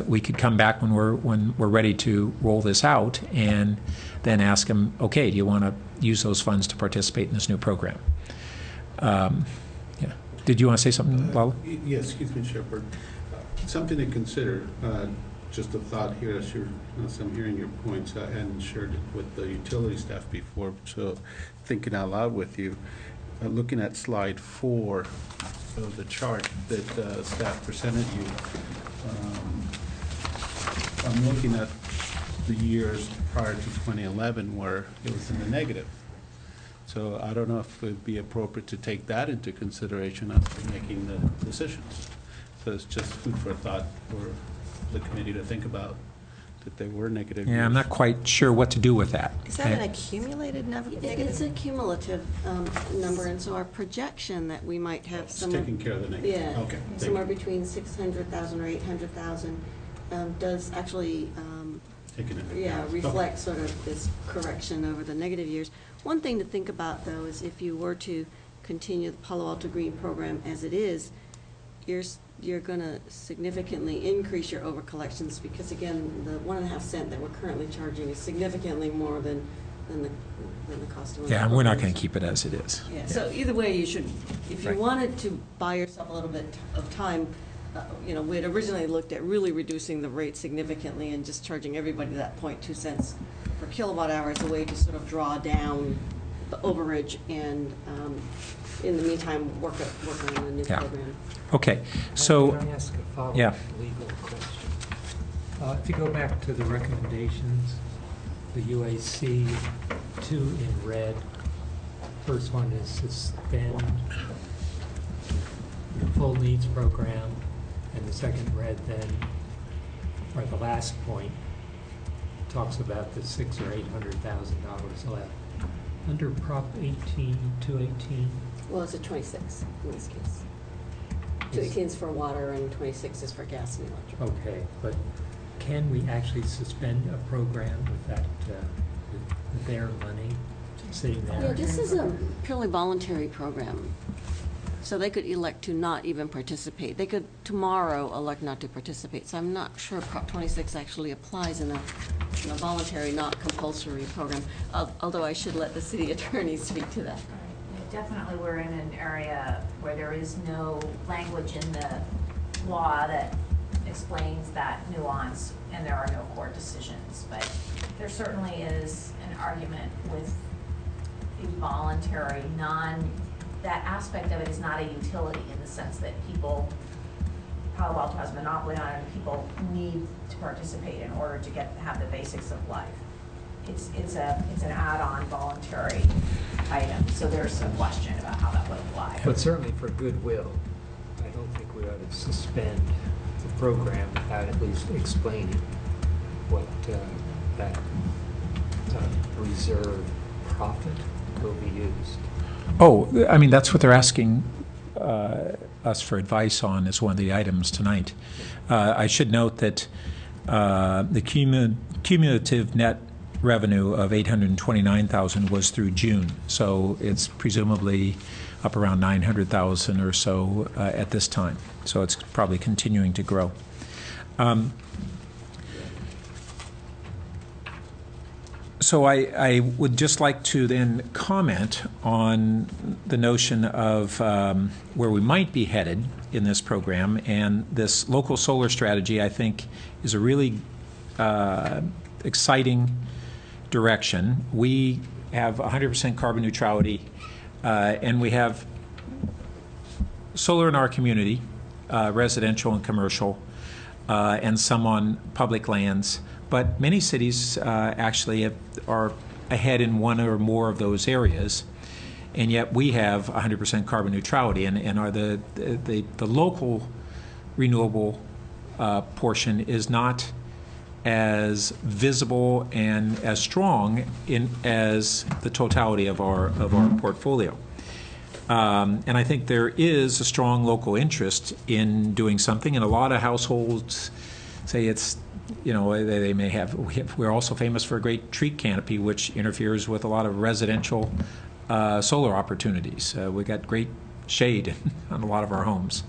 S1: we could come back when we're ready to roll this out and then ask them, okay, do you want to use those funds to participate in this new program? Yeah. Did you want to say something, Lalo?
S8: Yes, excuse me, Shepherd. Something to consider, just a thought here as I'm hearing your points. I hadn't shared it with the utility staff before, so thinking out loud with you, looking at slide 4 of the chart that staff presented you, I'm looking at the years prior to 2011 where it was in the negative. So I don't know if it would be appropriate to take that into consideration after making the decisions. So it's just food for thought for the committee to think about, that they were negative years.
S1: Yeah, I'm not quite sure what to do with that.
S7: Is that an accumulated negative?
S4: It's a cumulative number, and so our projection that we might have
S8: It's taking care of the negative.
S4: yeah,
S8: Okay.
S4: somewhere between 600,000 or 800,000 does actually
S8: Taking it.
S4: yeah, reflect sort of this correction over the negative years. One thing to think about, though, is if you were to continue the Palo Alto Green program as it is, you're going to significantly increase your overcollections because, again, the 1.5 cent that we're currently charging is significantly more than the cost of.
S1: Yeah, and we're not going to keep it as it is.
S4: Yeah. So either way, you should, if you
S1: Right.
S4: wanted to buy yourself a little bit of time, we had originally looked at really reducing the rate significantly and just charging everybody that 0.2 cents per kilowatt hour as a way to sort of draw down the overage and, in the meantime, work on a new
S1: Yeah.
S4: program.
S1: Okay, so,
S3: Can I ask a follow-up
S1: yeah.
S3: legal question? If you go back to the recommendations, the UAC, 2 in red, first one is suspend the full needs program, and the second red then, or the last point, talks about the $600,000 or $800,000 left. Under Prop 218,
S4: Well, it's a 26 in this case. 218 is for water and 26 is for gas and electric.
S3: okay, but can we actually suspend a program with that, with their money sitting there?
S4: Yeah, this is a purely voluntary program. So they could elect to not even participate. They could tomorrow elect not to participate. So I'm not sure Prop 26 actually applies in a voluntary, not compulsory program, although I should let the city attorney speak to that.
S9: Definitely, we're in an area where there is no language in the law that explains that nuance, and there are no court decisions. But there certainly is an argument with the voluntary, that aspect of it is not a utility in the sense that people, Palo Alto has a monopoly on it, and people need to participate in order to have the basics of life. It's an add-on voluntary item, so there's some question about how that would apply.
S3: But certainly for goodwill, I don't think we ought to suspend the program without at least explaining what that reserve profit will be used.
S1: Oh, I mean, that's what they're asking us for advice on as one of the items tonight. I should note that the cumulative net revenue of $829,000 was through June, so it's presumably up around $900,000 or so at this time. So it's probably continuing to grow. So I would just like to then comment on the notion of where we might be headed in this program, and this local solar strategy, I think, is a really exciting direction. We have 100% carbon neutrality, and we have solar in our community, residential and commercial, and some on public lands. But many cities actually are ahead in one or more of those areas, and yet we have 100% carbon neutrality, and are the local renewable portion is not as visible and as strong as the totality of our portfolio. And I think there is a strong local interest in doing something, and a lot of households say it's, they may have, we're also famous for a great tree canopy, which interferes with a lot of residential solar opportunities. We got great shade on a lot of our homes.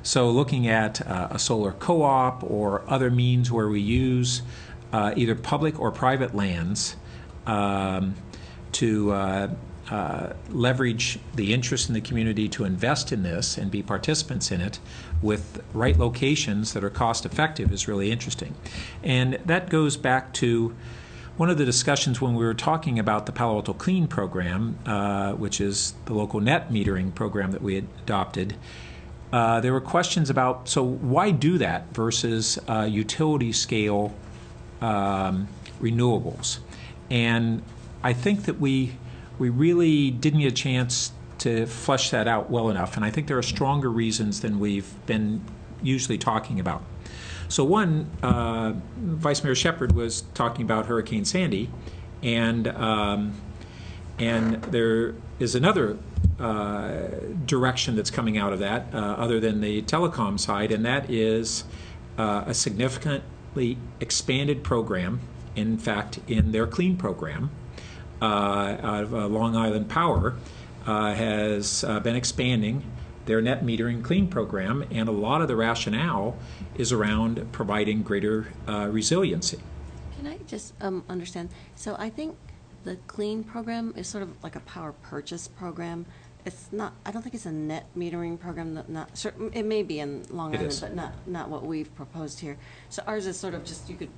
S1: So looking at a solar co-op or other means where we use either public or private lands to leverage the interest in the community to invest in this and be participants in it with right locations that are cost effective is really interesting. And that goes back to one of the discussions when we were talking about the Palo Alto Clean program, which is the local net metering program that we had adopted. There were questions about, so why do that versus utility scale renewables? And I think that we really didn't get a chance to flesh that out well enough, and I think there are stronger reasons than we've been usually talking about. So one, Vice Mayor Shepherd was talking about Hurricane Sandy, and there is another direction that's coming out of that, other than the telecom side, and that is a significantly expanded program, in fact, in their clean program, out of Long Island Power, has been expanding their net metering clean program, and a lot of the rationale is around providing greater resiliency.
S4: Can I just understand? So I think the clean program is sort of like a power purchase program. It's not, I don't think it's a net metering program, not certain, it may be in Long Island, but not what we've proposed here. So ours is sort of just, you could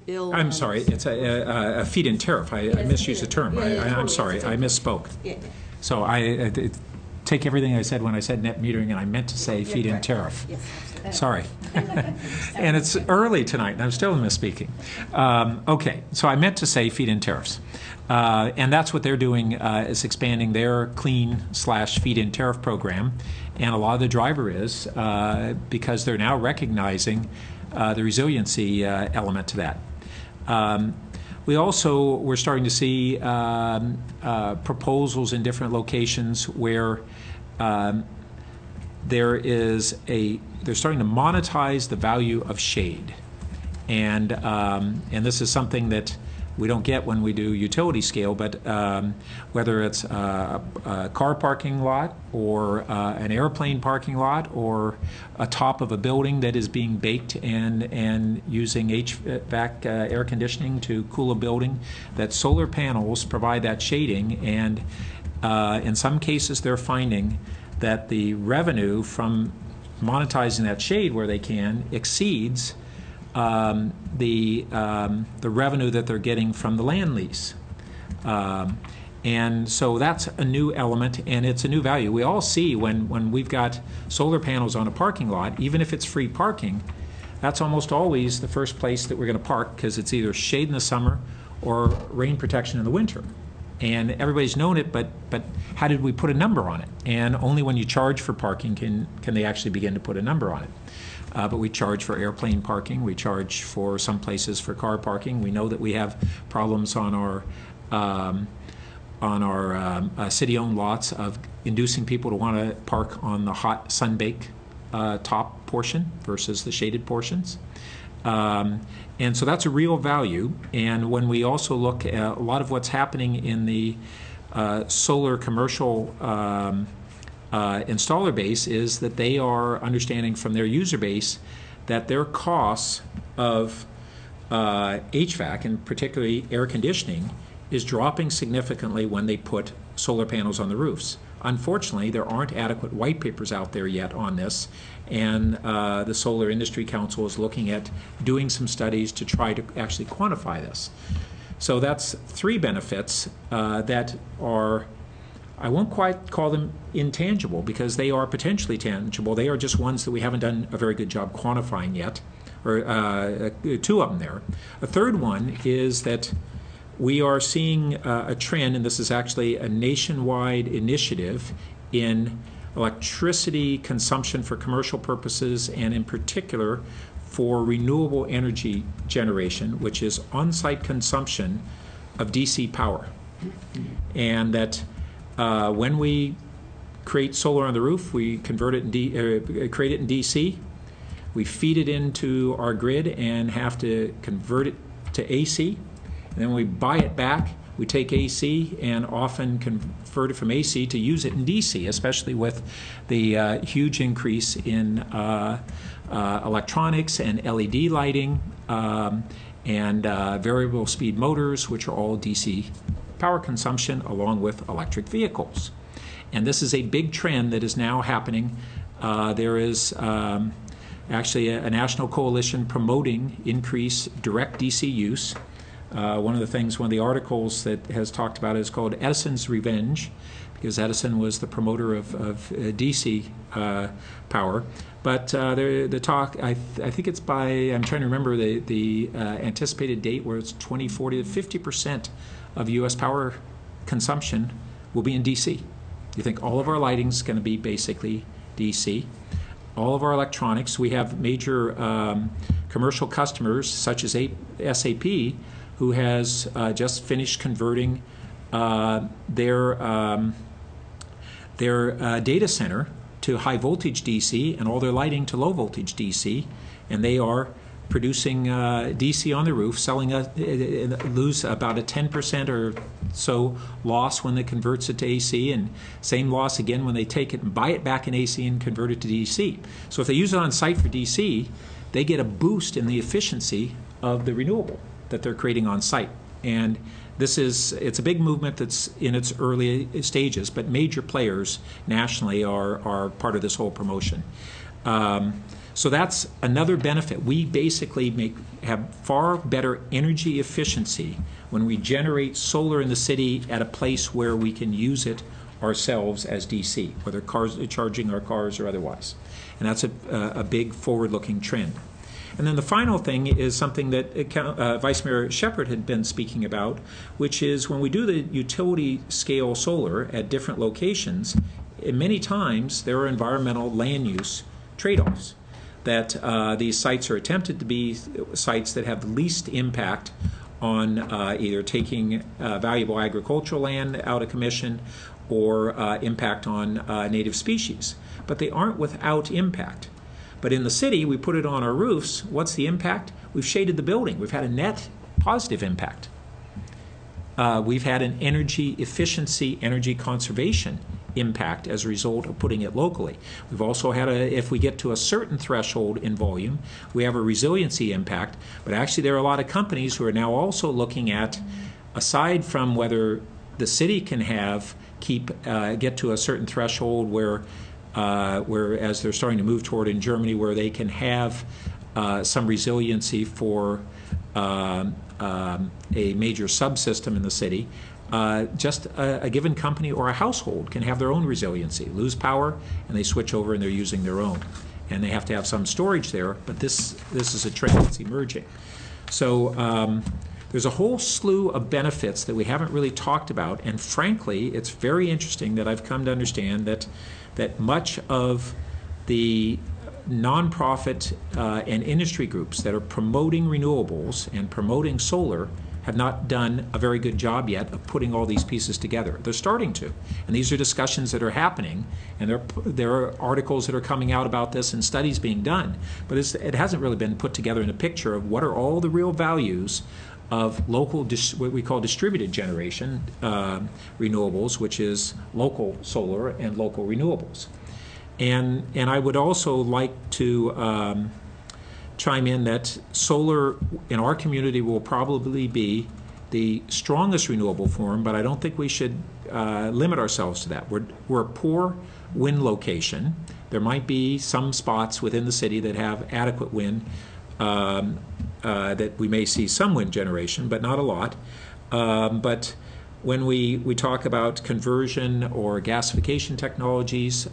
S4: bill.
S1: I'm sorry, it's a feed-in tariff. I misused the term. I'm sorry, I misspoke.
S4: Yeah.
S1: So I take everything I said when I said net metering, and I meant to say feed-in tariff.
S4: Yes, absolutely.
S1: Sorry. And it's early tonight, and I'm still misspeaking. Okay, so I meant to say feed-in tariffs. And that's what they're doing, is expanding their clean/feed-in tariff program. And a lot of the driver is because they're now recognizing the resiliency element to that. We're starting to see proposals in different locations where they're starting to monetize the value of shade, and this is something that we don't get when we do utility scale, but whether it's a car parking lot or an airplane parking lot or a top of a building that is being baked and using HVAC air conditioning to cool a building, that solar panels provide that shading, and in some cases they're finding that the revenue from monetizing that shade where they can exceeds the revenue that they're getting from the land lease. And so that's a new element, and it's a new value. We all see when we've got solar panels on a parking lot, even if it's free parking, that's almost always the first place that we're going to park, because it's either shade in the summer or rain protection in the winter. And everybody's known it, but how did we put a number on it? And only when you charge for parking can they actually begin to put a number on it. But we charge for airplane parking. We charge for some places for car parking. We know that we have problems on our city-owned lots of inducing people to want to park on the hot sunbake top portion versus the shaded portions. And so that's a real value. And when we also look at a lot of what's happening in the solar commercial installer base, is that they are understanding from their user base that their costs of HVAC, and particularly air conditioning, is dropping significantly when they put solar panels on the roofs. Unfortunately, there aren't adequate white papers out there yet on this, and the Solar Industry Council is looking at doing some studies to try to actually quantify this. So that's three benefits that are, I won't quite call them intangible, because they are potentially tangible. They are just ones that we haven't done a very good job quantifying yet, or two of them there. A third one is that we are seeing a trend, and this is actually a nationwide initiative in electricity consumption for commercial purposes, and in particular for renewable energy generation, which is on-site consumption of DC power. And that when we create solar on the roof, we convert it create it in DC, we feed it into our grid and have to convert it to AC. And then when we buy it back, we take AC and often convert it from AC to use it in DC, especially with the huge increase in electronics and LED lighting and variable speed motors, which are all DC power consumption, along with electric vehicles. And this is a big trend that is now happening. There is actually a national coalition promoting increased direct DC use. One of the articles that has talked about it is called Edison's Revenge, because Edison was the promoter of DC power. But the talk, I think it's by, I'm trying to remember the anticipated date, where it's 2040, 50% of U.S. power consumption will be in DC. You think all of our lighting's going to be basically DC. All of our electronics, we have major commercial customers such as SAP, who has just finished converting their data center to high voltage DC and all their lighting to low voltage DC, and they are producing DC on the roof, lose about a 10% or so loss when it converts it to AC, and same loss again when they take it and buy it back in AC and convert it to DC. So if they use it on site for DC, they get a boost in the efficiency of the renewable that they're creating on site. And it's a big movement that's in its early stages, but major players nationally are part of this whole promotion. So that's another benefit. We basically have far better energy efficiency when we generate solar in the city at a place where we can use it ourselves as DC, whether cars charging our cars or otherwise. And that's a big forward-looking trend. And then the final thing is something that Vice Mayor Shepherd had been speaking about, which is when we do the utility scale solar at different locations, many times there are environmental land use trade-offs. That these sites are attempted to be sites that have the least impact on either taking valuable agricultural land out of commission or impact on native species. But they aren't without impact. But in the city, we put it on our roofs. What's the impact? We've shaded the building. We've had a net positive impact. We've had an energy efficiency, energy conservation impact as a result of putting it locally. We've also had if we get to a certain threshold in volume, we have a resiliency impact. But actually there are a lot of companies who are now also looking at, aside from whether the city can get to a certain threshold where as they're starting to move toward in Germany, where they can have some resiliency for a major subsystem in the city. Just a given company or a household can have their own resiliency, lose power, and they switch over and they're using their own. And they have to have some storage there, but this is a trend that's emerging. So there's a whole slew of benefits that we haven't really talked about, and frankly, it's very interesting that I've come to understand that much of the nonprofit and industry groups that are promoting renewables and promoting solar have not done a very good job yet of putting all these pieces together. They're starting to, and these are discussions that are happening, and there are articles that are coming out about this and studies being done, but it hasn't really been put together in a picture of what are all the real values of local, what we call distributed generation renewables, which is local solar and local renewables. And I would also like to chime in that solar in our community will probably be the strongest renewable form, but I don't think we should limit ourselves to that. We're a poor wind location. There might be some spots within the city that have adequate wind, that we may see some wind generation, but not a lot. But when we talk about conversion or gasification technologies,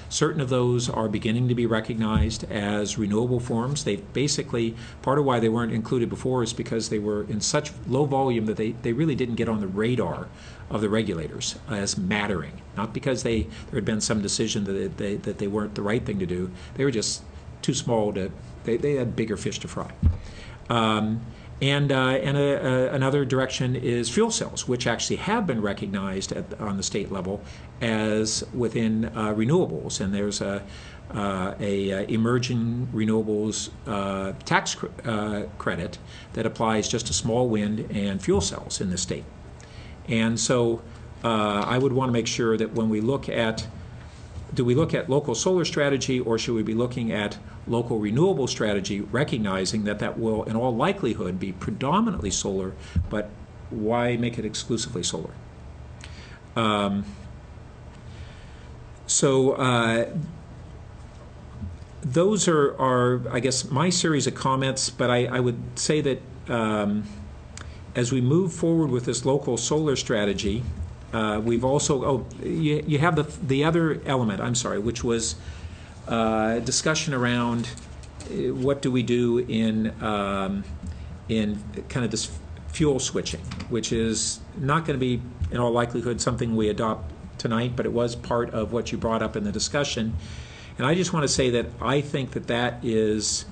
S1: certain of those are beginning to be recognized as renewable forms. They basically, part of why they weren't included before is because they were in such low volume that they really didn't get on the radar of the regulators as mattering. Not because there had been some decision that they weren't the right thing to do. They were just too small they had bigger fish to fry. Another direction is fuel cells, which actually have been recognized on the state level as within renewables. And there's a emerging renewables tax credit that applies just to small wind and fuel cells in the state. And so I would want to make sure that when we look at, do we look at local solar strategy, or should we be looking at local renewable strategy, recognizing that will in all likelihood be predominantly solar, but why make it exclusively solar? Those are I guess my series of comments, but I would say that as we move forward with this local solar strategy, we've also, you have the other element, I'm sorry, which was discussion around what do we do in kind of this fuel switching, which is not going to be in all likelihood something we adopt tonight, but it was part of what you brought up in the discussion. And I just want to say that I think that is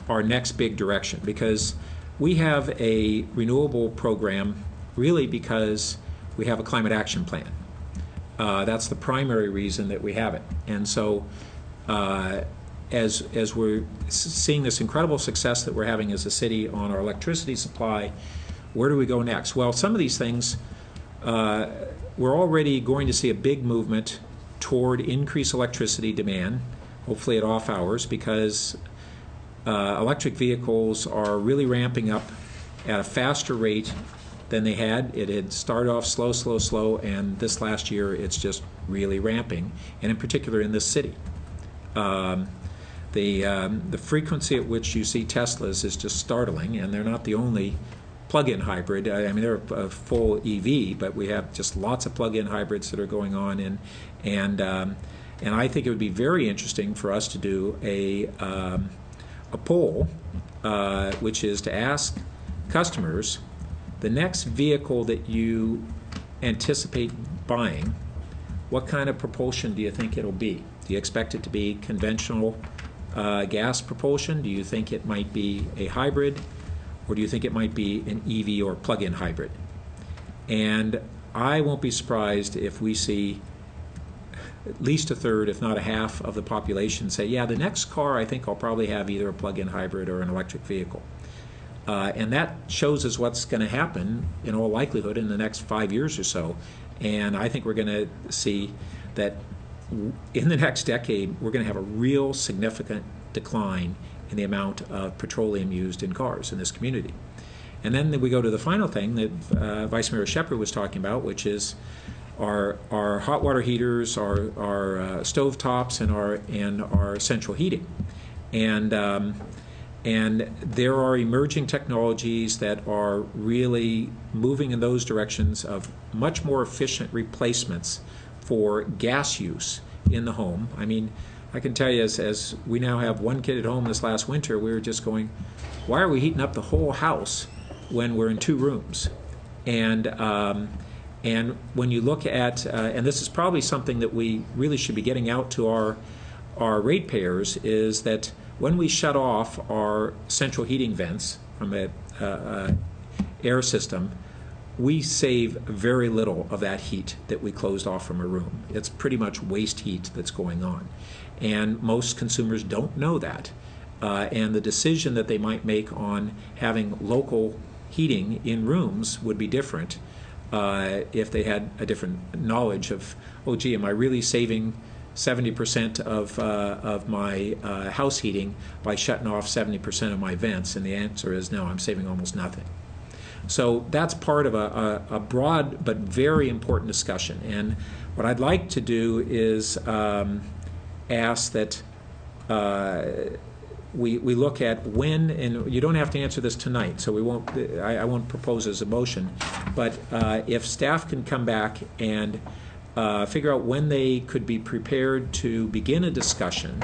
S1: our next big direction, because we have a renewable program really because we have a climate action plan. That's the primary reason that we have it. And so as we're seeing this incredible success that we're having as a city on our electricity supply, where do we go next? Well, some of these things, we're already going to see a big movement toward increased electricity demand, hopefully at off hours, because electric vehicles are really ramping up at a faster rate than they had. It had started off slow, and this last year it's just really ramping, and in particular in this city. The frequency at which you see Teslas is just startling, and they're not the only plug-in hybrid. I mean, they're a full EV, but we have just lots of plug-in hybrids that are going on, and I think it would be very interesting for us to do a poll, which is to ask customers, the next vehicle that you anticipate buying, what kind of propulsion do you think it'll be? Do you expect it to be conventional gas propulsion? Do you think it might be a hybrid? Or do you think it might be an EV or plug-in hybrid? And I won't be surprised if we see at least a third, if not a half, of the population say, yeah, the next car I think I'll probably have either a plug-in hybrid or an electric vehicle. And that shows us what's going to happen in all likelihood in the next 5 years or so. And I think we're going to see that in the next decade, we're going to have a real significant decline in the amount of petroleum used in cars in this community. And then we go to the final thing that Vice Mayor Shepherd was talking about, which is our hot water heaters, our stove tops, and our central heating. And there are emerging technologies that are really moving in those directions of much more efficient replacements for gas use in the home. I mean, I can tell you, as we now have one kid at home this last winter, we were just going, why are we heating up the whole house when we're in 2 rooms? And when you look at, and this is probably something that we really should be getting out to our ratepayers, is that when we shut off our central heating vents from a air system, we save very little of that heat that we closed off from a room. It's pretty much waste heat that's going on. And most consumers don't know that. And the decision that they might make on having local heating in rooms would be different if they had a different knowledge of, oh gee, am I really saving 70% of my house heating by shutting off 70% of my vents? And the answer is no, I'm saving almost nothing. So that's part of a broad but very important discussion. And what I'd like to do is ask that we look at when, and you don't have to answer this tonight, so I won't propose as a motion, but if staff can come back and figure out when they could be prepared to begin a discussion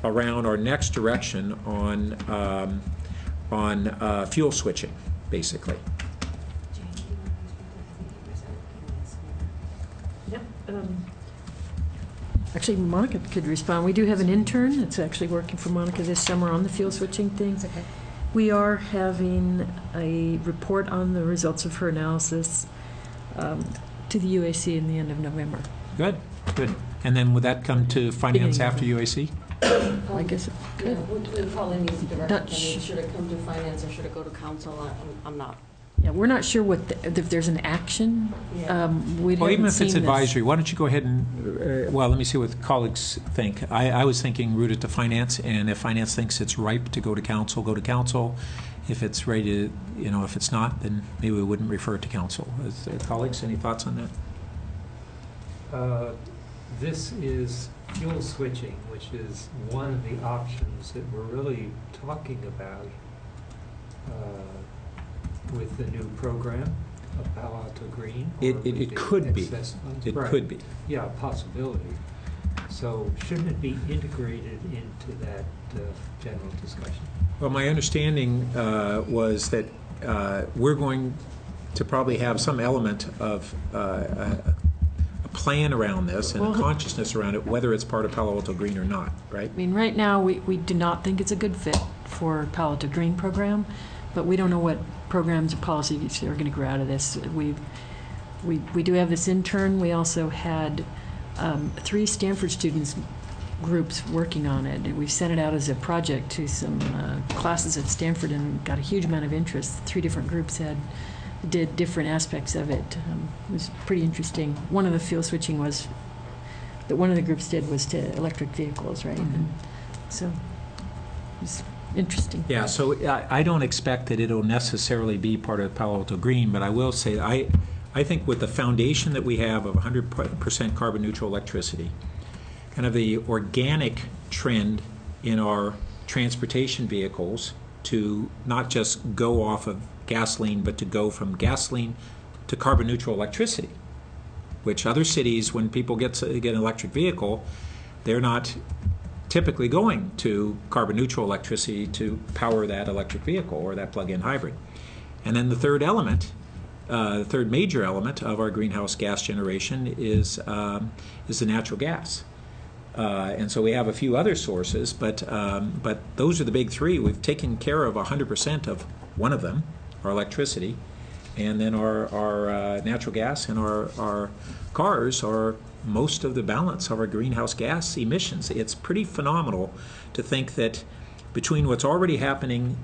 S1: around our next direction on fuel switching, basically.
S5: Yep. Actually, Monica could respond. We do have an intern that's actually working for Monica this summer on the fuel switching things.
S6: Okay.
S5: We are having a report on the results of her analysis to the UAC in the end of November.
S1: Good, good. And then would that come to finance after UAC?
S5: I guess it
S4: Yeah,
S5: could.
S4: we'll probably need some direction. I
S5: Not
S4: mean, should it come to finance or should it go to council? I'm not.
S5: Yeah, we're not sure if there's an action.
S4: Yeah.
S5: We
S1: Well, even
S5: haven't
S1: if it's
S5: seen this.
S1: advisory, why don't you go ahead and, well, let me see what colleagues think. I was thinking route it to finance, and if finance thinks it's ripe to go to council, go to council. If it's ready to, if it's not, then maybe we wouldn't refer it to council. Colleagues, any thoughts on that?
S3: This is fuel switching, which is one of the options that we're really talking about with the new program of Palo Alto Green.
S1: It could be. It could be.
S3: Yeah, a possibility. So shouldn't it be integrated into that general discussion?
S1: Well, my understanding was that we're going to probably have some element of a plan around this and a consciousness around it, whether it's part of Palo Alto Green or not, right?
S5: I mean, right now, we do not think it's a good fit for Palo Alto Green program, but we don't know what programs or policies are going to grow out of this. We do have this intern. We also had 3 Stanford students groups working on it. We sent it out as a project to some classes at Stanford and got a huge amount of interest. 3 different groups did different aspects of it. It was pretty interesting. One of the fuel switching was that one of the groups did was to electric vehicles, right?
S1: Mm-hmm.
S5: And so it was interesting.
S1: Yeah, so I don't expect that it'll necessarily be part of Palo Alto Green, but I will say I think with the foundation that we have of 100% carbon neutral electricity, kind of the organic trend in our transportation vehicles to not just go off of gasoline, but to go from gasoline to carbon neutral electricity, which other cities, when people get an electric vehicle, they're not typically going to carbon neutral electricity to power that electric vehicle or that plug-in hybrid. And then the third element, the third major element of our greenhouse gas generation is the natural gas. And so we have a few other sources, but those are the big three. We've taken care of 100% of one of them, our electricity, and then our natural gas and our cars are most of the balance of our greenhouse gas emissions. It's pretty phenomenal to think that between what's already happening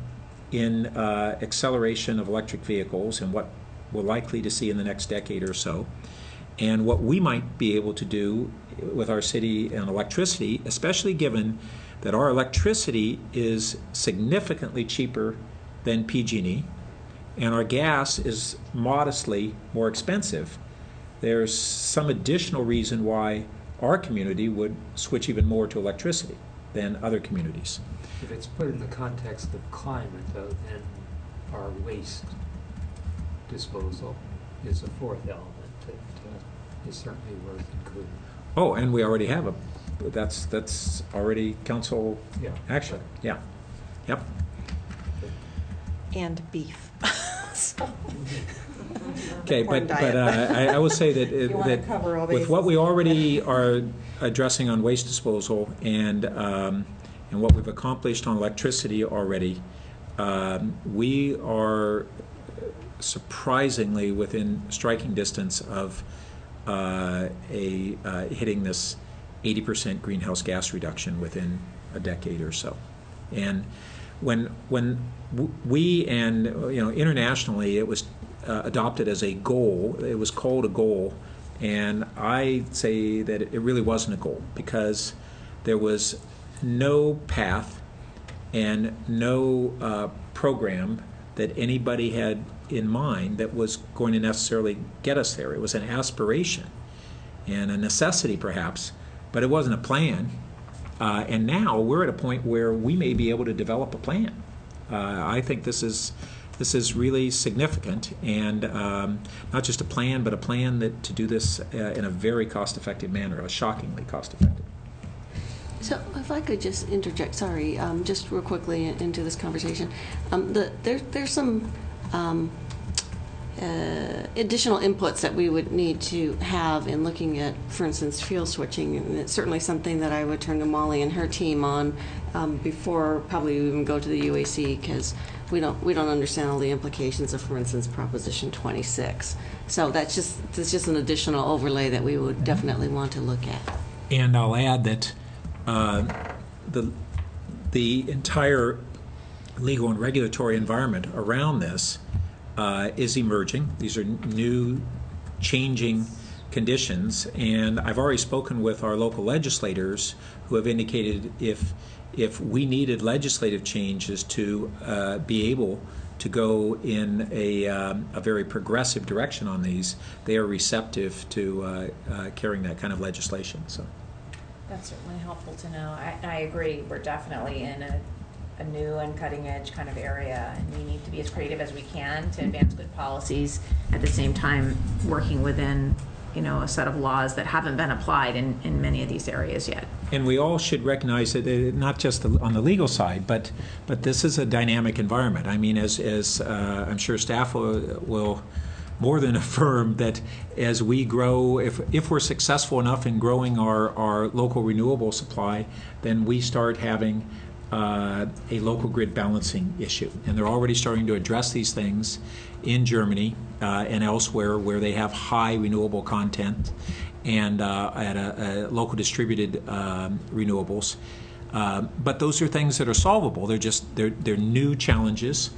S1: in acceleration of electric vehicles and what we're likely to see in the next decade or so, and what we might be able to do with our city and electricity, especially given that our electricity is significantly cheaper than PG&E, and our gas is modestly more expensive. There's some additional reason why our community would switch even more to electricity than other communities.
S3: If it's put in the context of climate, though, then our waste disposal is a fourth element that is certainly worth including.
S1: Oh, and we already have that's already council action. Yeah. Yep.
S7: And beef.
S1: Okay, but I will say that with what we already are addressing on waste disposal and what we've accomplished on electricity already, we are surprisingly within striking distance of hitting this 80% greenhouse gas reduction within a decade or so. And when we and internationally it was adopted as a goal, it was called a goal, and I say that it really wasn't a goal because there was no path and no program that anybody had in mind that was going to necessarily get us there. It was an aspiration and a necessity perhaps, but it wasn't a plan. And now we're at a point where we may be able to develop a plan. I think this is really significant, and not just a plan, but a plan that to do this in a very cost-effective manner, shockingly cost-effective.
S4: So if I could just interject, sorry, just real quickly into this conversation. There's some additional inputs that we would need to have in looking at, for instance, fuel switching, and it's certainly something that I would turn to Molly and her team on before probably we even go to the UAC, because we don't understand all the implications of, for instance, Proposition 26. So that's just an additional overlay that we would definitely want to look at.
S1: And I'll add that the entire legal and regulatory environment around this is emerging. These are new, changing conditions, and I've already spoken with our local legislators who have indicated if we needed legislative changes to be able to go in a very progressive direction on these, they are receptive to carrying that kind of legislation. So
S9: that's certainly helpful to know. I agree. We're definitely in a new and cutting edge kind of area, and we need to be as creative as we can to advance good policies, at the same time working within a set of laws that haven't been applied in many of these areas yet.
S1: And we all should recognize that not just on the legal side, but this is a dynamic environment. I mean, as I'm sure staff will more than affirm that as we grow, if we're successful enough in growing our local renewable supply, then we start having a local grid balancing issue. And they're already starting to address these things in Germany and elsewhere where they have high renewable content and at a local distributed renewables. But those are things that are solvable. They're new challenges,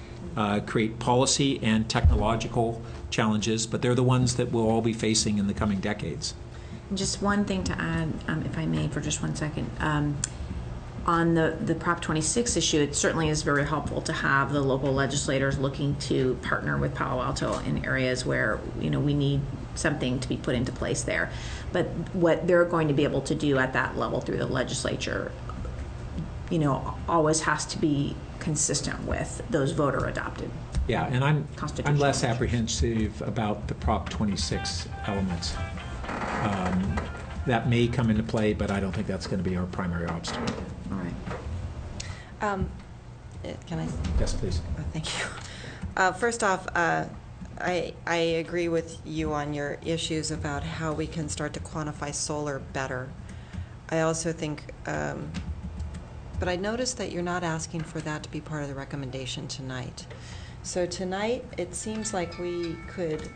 S1: create policy and technological challenges, but they're the ones that we'll all be facing in the coming decades.
S9: Just one thing to add, if I may, for just 1 second. On the Prop 26 issue, it certainly is very helpful to have the local legislators looking to partner with Palo Alto in areas where we need something to be put into place there. But what they're going to be able to do at that level through the legislature,
S10: always has to be consistent with those voter adopted.
S1: Yeah, and I'm
S10: Constitutional
S1: less
S10: measures.
S1: apprehensive about the Prop 26 elements. That may come into play, but I don't think that's going to be our primary obstacle.
S10: All right.
S7: Can I?
S1: Yes, please.
S7: Oh, thank you. First off, I agree with you on your issues about how we can start to quantify solar better. I also think, but I noticed that you're not asking for that to be part of the recommendation tonight. So tonight, it seems like we could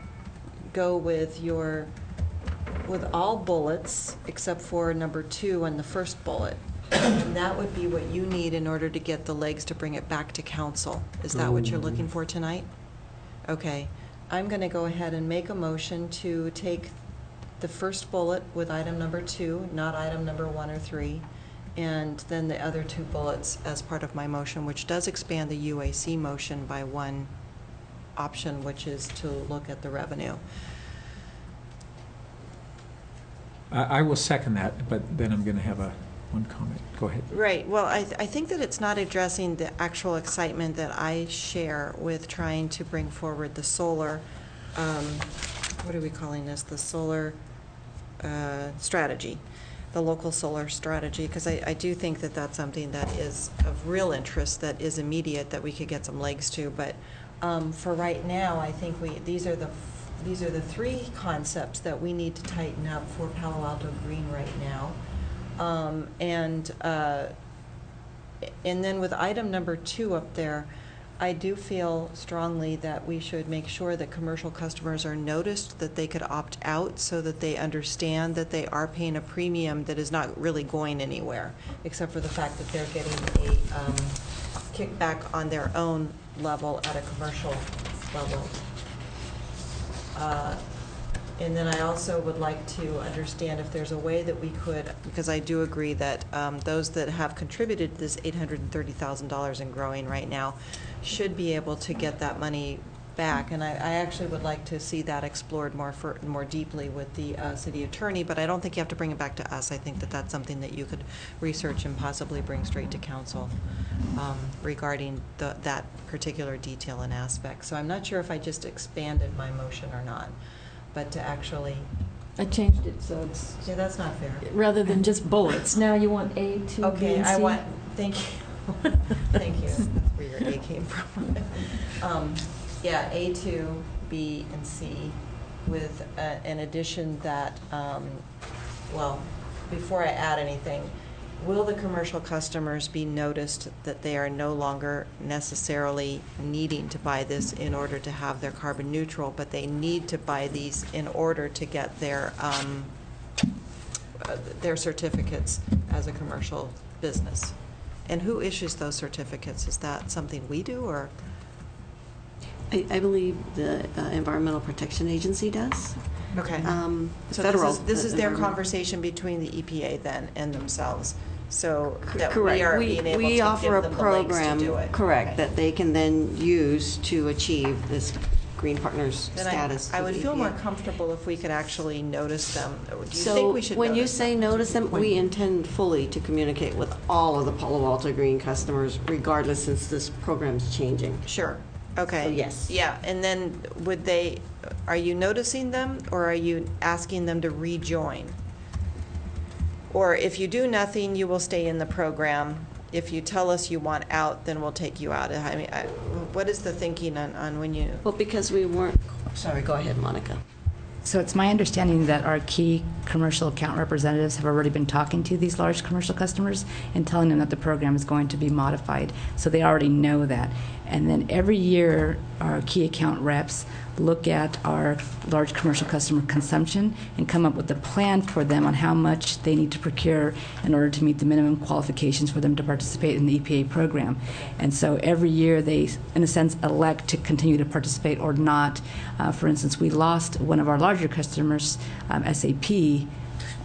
S7: go with all bullets except for number 2 and the first bullet. And that would be what you need in order to get the legs to bring it back to council. Is that what you're looking for tonight? Okay. I'm going to go ahead and make a motion to take the first bullet with item number 2, not item number 1 or 3, and then the other 2 bullets as part of my motion, which does expand the UAC motion by one option, which is to look at the revenue.
S1: I will second that, but then I'm going to have one comment. Go ahead.
S7: Right. Well, I think that it's not addressing the actual excitement that I share with trying to bring forward the solar, what are we calling this? The solar strategy, the local solar strategy, because I do think that that's something that is of real interest, that is immediate, that we could get some legs to. But for right now, I think these are the 3 concepts that we need to tighten up for Palo Alto Green right now. And then with item number 2 up there, I do feel strongly that we should make sure that commercial customers are noticed, that they could opt out so that they understand that they are paying a premium that is not really going anywhere, except for the fact that they're getting a kickback on their own level at a commercial level. And then I also would like to understand if there's a way that we could, because I do agree that those that have contributed this $830,000 and growing right now should be able to get that money back. And I actually would like to see that explored more deeply with the city attorney, but I don't think you have to bring it back to us. I think that that's something that you could research and possibly bring straight to council regarding that particular detail and aspect. So I'm not sure if I just expanded my motion or not. But to actually,
S5: I changed it, so it's,
S7: yeah, that's not fair.
S5: rather than just bullets, now you want A, 2, B,
S7: Okay,
S5: and C?
S7: Thank you. Thank you. That's where your A came from. Yeah, A2, B, and C with an addition that, well, before I add anything, will the commercial customers be noticed that they are no longer necessarily needing to buy this in order to have their carbon neutral, but they need to buy these in order to get their certificates as a commercial business? And who issues those certificates? Is that something we do, or?
S4: I believe the Environmental Protection Agency does.
S7: Okay. So
S4: Federal.
S7: this is their
S4: environmental.
S7: conversation between the EPA then and themselves. So that we
S4: Correct.
S7: are being able to
S4: We offer
S7: give
S4: a
S7: them the legs to
S4: program,
S7: do it.
S4: correct,
S7: Okay.
S4: that they can then use to achieve this Green Partners
S7: Then
S4: status.
S7: I
S4: with
S7: would feel more
S4: EPA.
S7: comfortable if we could actually notice them. Do you think
S4: So
S7: we should
S4: when you
S7: notice
S4: say
S7: them?
S4: notice them, we intend fully to communicate with all of the Palo Alto Green customers regardless, since this program's changing.
S7: Sure. Okay.
S4: So yes.
S7: Yeah, and then are you noticing them, or are you asking them to rejoin? Or if you do nothing, you will stay in the program. If you tell us you want out, then we'll take you out. I mean, what is the thinking on when you?
S4: Well, because we weren't, sorry, go ahead, Monica.
S6: So it's my understanding that our key commercial account representatives have already been talking to these large commercial customers and telling them that the program is going to be modified. So they already know that. And then every year, our key account reps look at our large commercial customer consumption and come up with a plan for them on how much they need to procure in order to meet the minimum qualifications for them to participate in the EPA program. And so every year they, in a sense, elect to continue to participate or not. For instance, we lost one of our larger customers, SAP,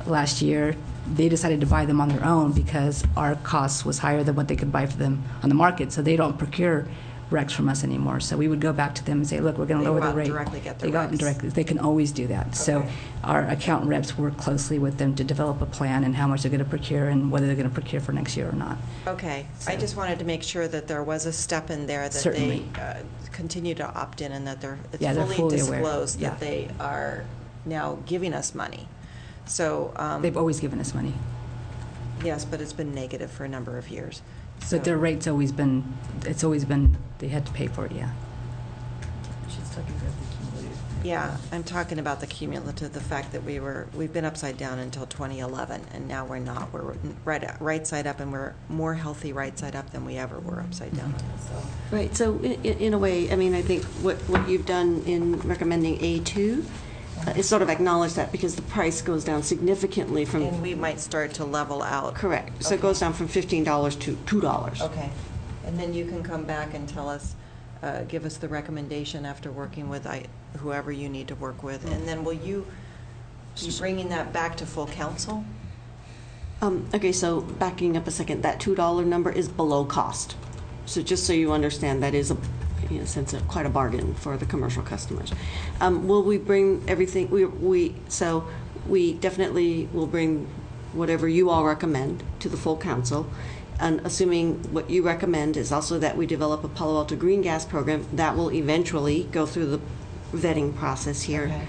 S6: last year. They decided to buy them on their own because our cost was higher than what they could buy for them on the market, so they don't procure recs from us anymore. So we would go back to them and say, look, we're going to
S7: They
S6: lower
S7: go
S6: the
S7: out
S6: rate.
S7: and directly get their
S6: They go out and
S7: recs.
S6: directly. They can always do that. So
S7: Okay.
S6: our accountant reps work closely with them to develop a plan and how much they're going to procure and whether they're going to procure for next year or not.
S7: Okay, I just wanted to make sure that there was a step in there that
S6: Certainly.
S7: they continue to opt in and that it's
S6: Yeah, they're
S7: fully
S6: fully aware.
S7: disclosed
S6: Yeah.
S7: that they are now giving us money. So,
S6: They've always given us money.
S7: yes, but it's been negative for a number of years. So-
S6: But their rate's always been, they had to pay for it, yeah.
S3: She's talking about the cumulative.
S7: Yeah, I'm talking about the cumulative, the fact that we've been upside down until 2011, and now we're not. We're right side up, and we're more healthy right side up than we ever were upside down. So,
S4: Right, so in a way, I mean, I think what you've done in recommending A2 is sort of acknowledge that because the price goes down significantly from,
S7: and we might start to level out.
S4: correct, so it
S7: Okay.
S4: goes down from $15 to $2.
S7: Okay, and then you can come back and tell us, give us the recommendation after working with whoever you need to work with, and then will you be bringing that back to full council?
S4: Okay, so backing up a second, that $2 number is below cost. So just so you understand, that is, in a sense, quite a bargain for the commercial customers. Will we bring everything, so we definitely will bring whatever you all recommend to the full council, and assuming what you recommend is also that we develop a Palo Alto green gas program, that will eventually go through the vetting process here,
S7: Okay.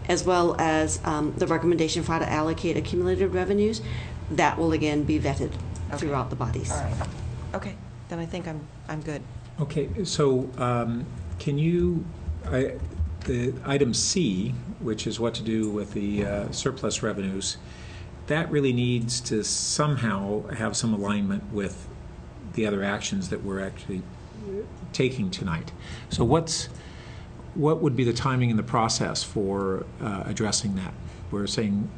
S4: as well as the recommendation for how to allocate accumulated revenues, that will again be vetted
S7: Okay.
S4: throughout the bodies.
S7: All right, okay, then I think I'm good.
S1: Okay, so can you, the item C, which is what to do with the surplus revenues, that really needs to somehow have some alignment with the other actions that we're actually taking tonight. So what would be the timing and the process for addressing that? We're saying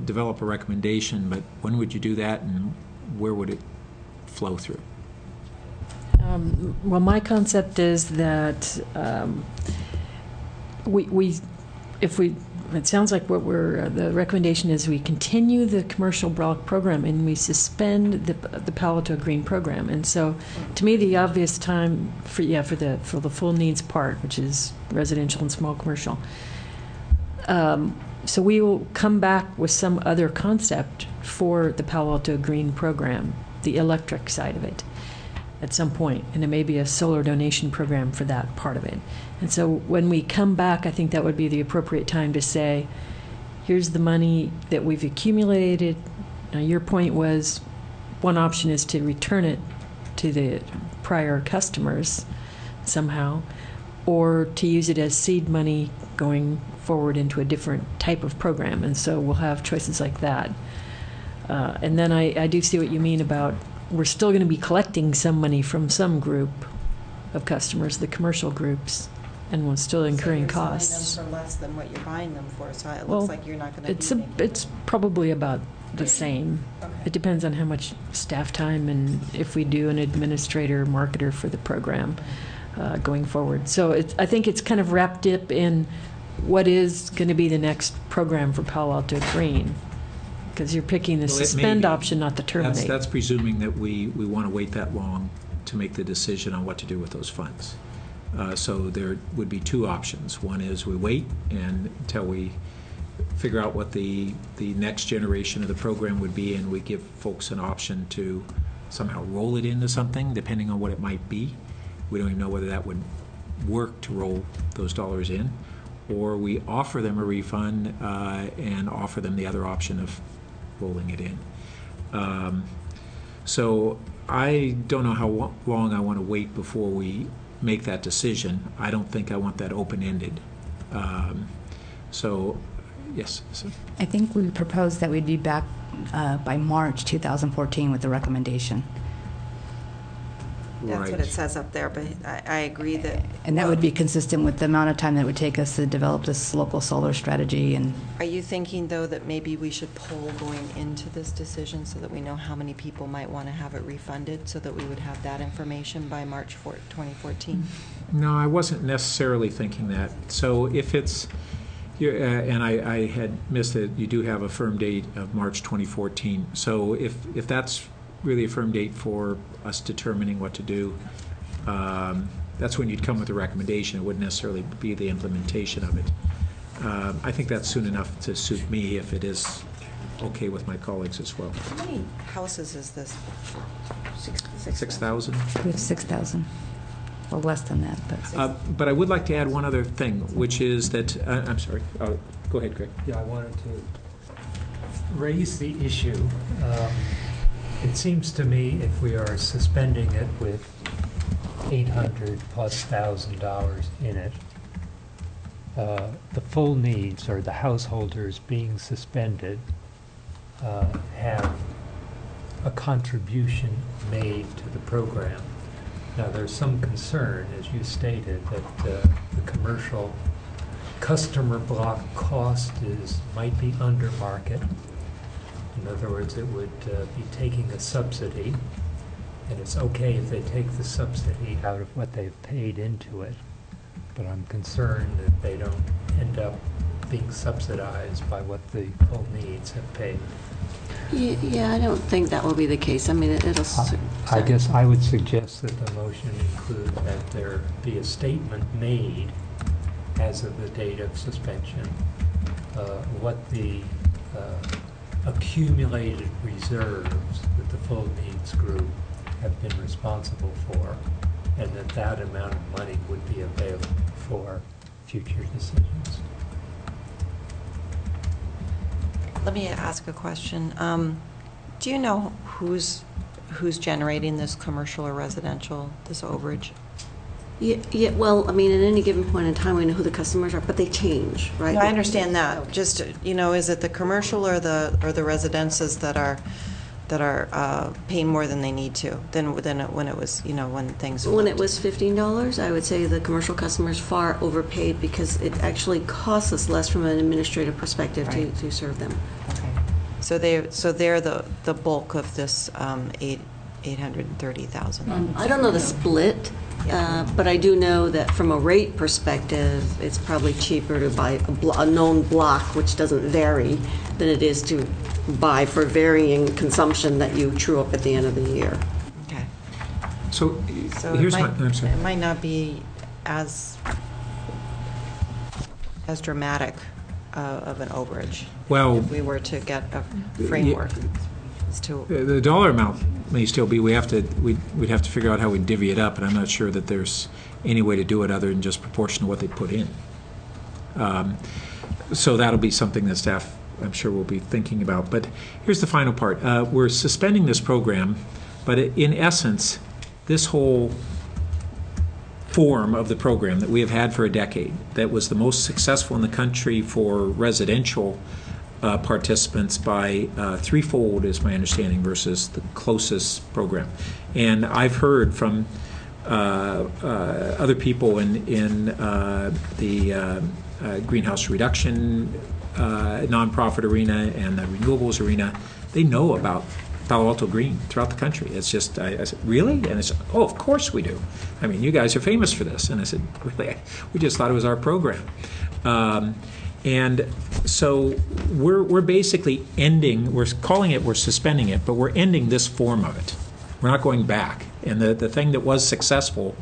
S1: develop a recommendation, but when would you do that and where would it flow through?
S5: Well, my concept is that it sounds like the recommendation is we continue the commercial block program and we suspend the Palo Alto Green program. And so, to me, the obvious time for the full needs part, which is residential and small commercial. So we will come back with some other concept for the Palo Alto Green program, the electric side of it, at some point, and it may be a solar donation program for that part of it. And so when we come back, I think that would be the appropriate time to say, here's the money that we've accumulated. Now, your point was one option is to return it to the prior customers somehow, or to use it as seed money going forward into a different type of program. And so we'll have choices like that. And then I do see what you mean about we're still going to be collecting some money from some group of customers, the commercial groups, and we're still incurring costs.
S7: So you're selling them for less than what you're buying them for, so it
S5: Well,
S7: looks like you're not going to be
S5: It's probably about the same.
S7: Okay.
S5: It depends on how much staff time and if we do an administrator, marketer for the program going forward. So I think it's kind of wrapped up in what is going to be the next program for Palo Alto Green. Because you're picking the
S1: Well, it may
S5: suspend
S1: be.
S5: option, not the terminate.
S1: That's presuming that we want to wait that long to make the decision on what to do with those funds. So there would be two options. One is we wait until we figure out what the next generation of the program would be, and we give folks an option to somehow roll it into something, depending on what it might be. We don't even know whether that would work to roll those dollars in. Or we offer them a refund and offer them the other option of rolling it in. So I don't know how long I want to wait before we make that decision. I don't think I want that open-ended. So, yes. So,
S6: I think we proposed that we'd be back by March 2014 with the recommendation.
S7: That's what it says up there, but I agree that.
S6: And that would be consistent with the amount of time that it would take us to develop this local solar strategy. And
S7: Are you thinking, though, that maybe we should poll going into this decision so that we know how many people might want to have it refunded, so that we would have that information by March 2014?
S1: No, I wasn't necessarily thinking that. So if it's, and I had missed it, you do have a firm date of March 2014. So if that's really a firm date for us determining what to do, That's when you'd come with a recommendation. It wouldn't necessarily be the implementation of it. I think that's soon enough to suit me if it is okay with my colleagues as well.
S7: How many houses is this?
S1: 6,000?
S6: We have 6,000. Well, less than that, but.
S1: But I would like to add one other thing, which is that, I'm sorry, go ahead, Greg.
S3: Yeah, I wanted to raise the issue. It seems to me if we are suspending it with $800 plus $1,000 in it, the full needs or the householders being suspended have a contribution made to the program. Now, there's some concern, as you stated, that the commercial customer block cost might be under market. In other words, it would be taking a subsidy, and it's okay if they take the subsidy out of what they've paid into it. But I'm concerned that they don't end up being subsidized by what the full needs have paid.
S4: Yeah, I don't think that will be the case. I mean, it'll...
S3: I guess I would suggest that the motion include that there be a statement made as of the date of suspension, what the accumulated reserves that the full needs group have been responsible for, and that amount of money would be available for future decisions.
S7: Let me ask a question. Do you know who's generating this commercial or residential, this overage?
S4: Yeah, well, I mean, at any given point in time, we know who the customers are, but they change, right?
S7: No, I understand that. Just, is it the commercial or the residences that are paying more than they need to than when it was, when things...
S4: When it was $15, I would say the commercial customers far overpaid because it actually costs us less from an administrative perspective to serve them.
S7: Okay. So they're the bulk of this 830,000.
S4: I don't know the split, but I do know that from a rate perspective, it's probably cheaper to buy a known block, which doesn't vary, than it is to buy for varying consumption that you true up at the end of the year.
S7: Okay.
S1: So
S7: So
S1: here's I'm sorry.
S7: it might not be as dramatic of an overage.
S1: Well,
S7: if we were to get a framework as to...
S1: The dollar amount may still be, we'd have to figure out how we divvy it up, and I'm not sure that there's any way to do it other than just proportion to what they put in. So that'll be something that staff, I'm sure, will be thinking about. But here's the final part. We're suspending this program, but in essence, this whole form of the program that we have had for a decade, that was the most successful in the country for residential participants by threefold, is my understanding, versus the closest program. And I've heard from other people in the greenhouse reduction nonprofit arena and the renewables arena, they know about Palo Alto Green throughout the country. It's just, I said, really? And it's, oh, of course we do. I mean, you guys are famous for this. And I said, really? We just thought it was our program. And so we're basically ending, we're calling it, we're suspending it, but we're ending this form of it. We're not going back. And the thing that was successful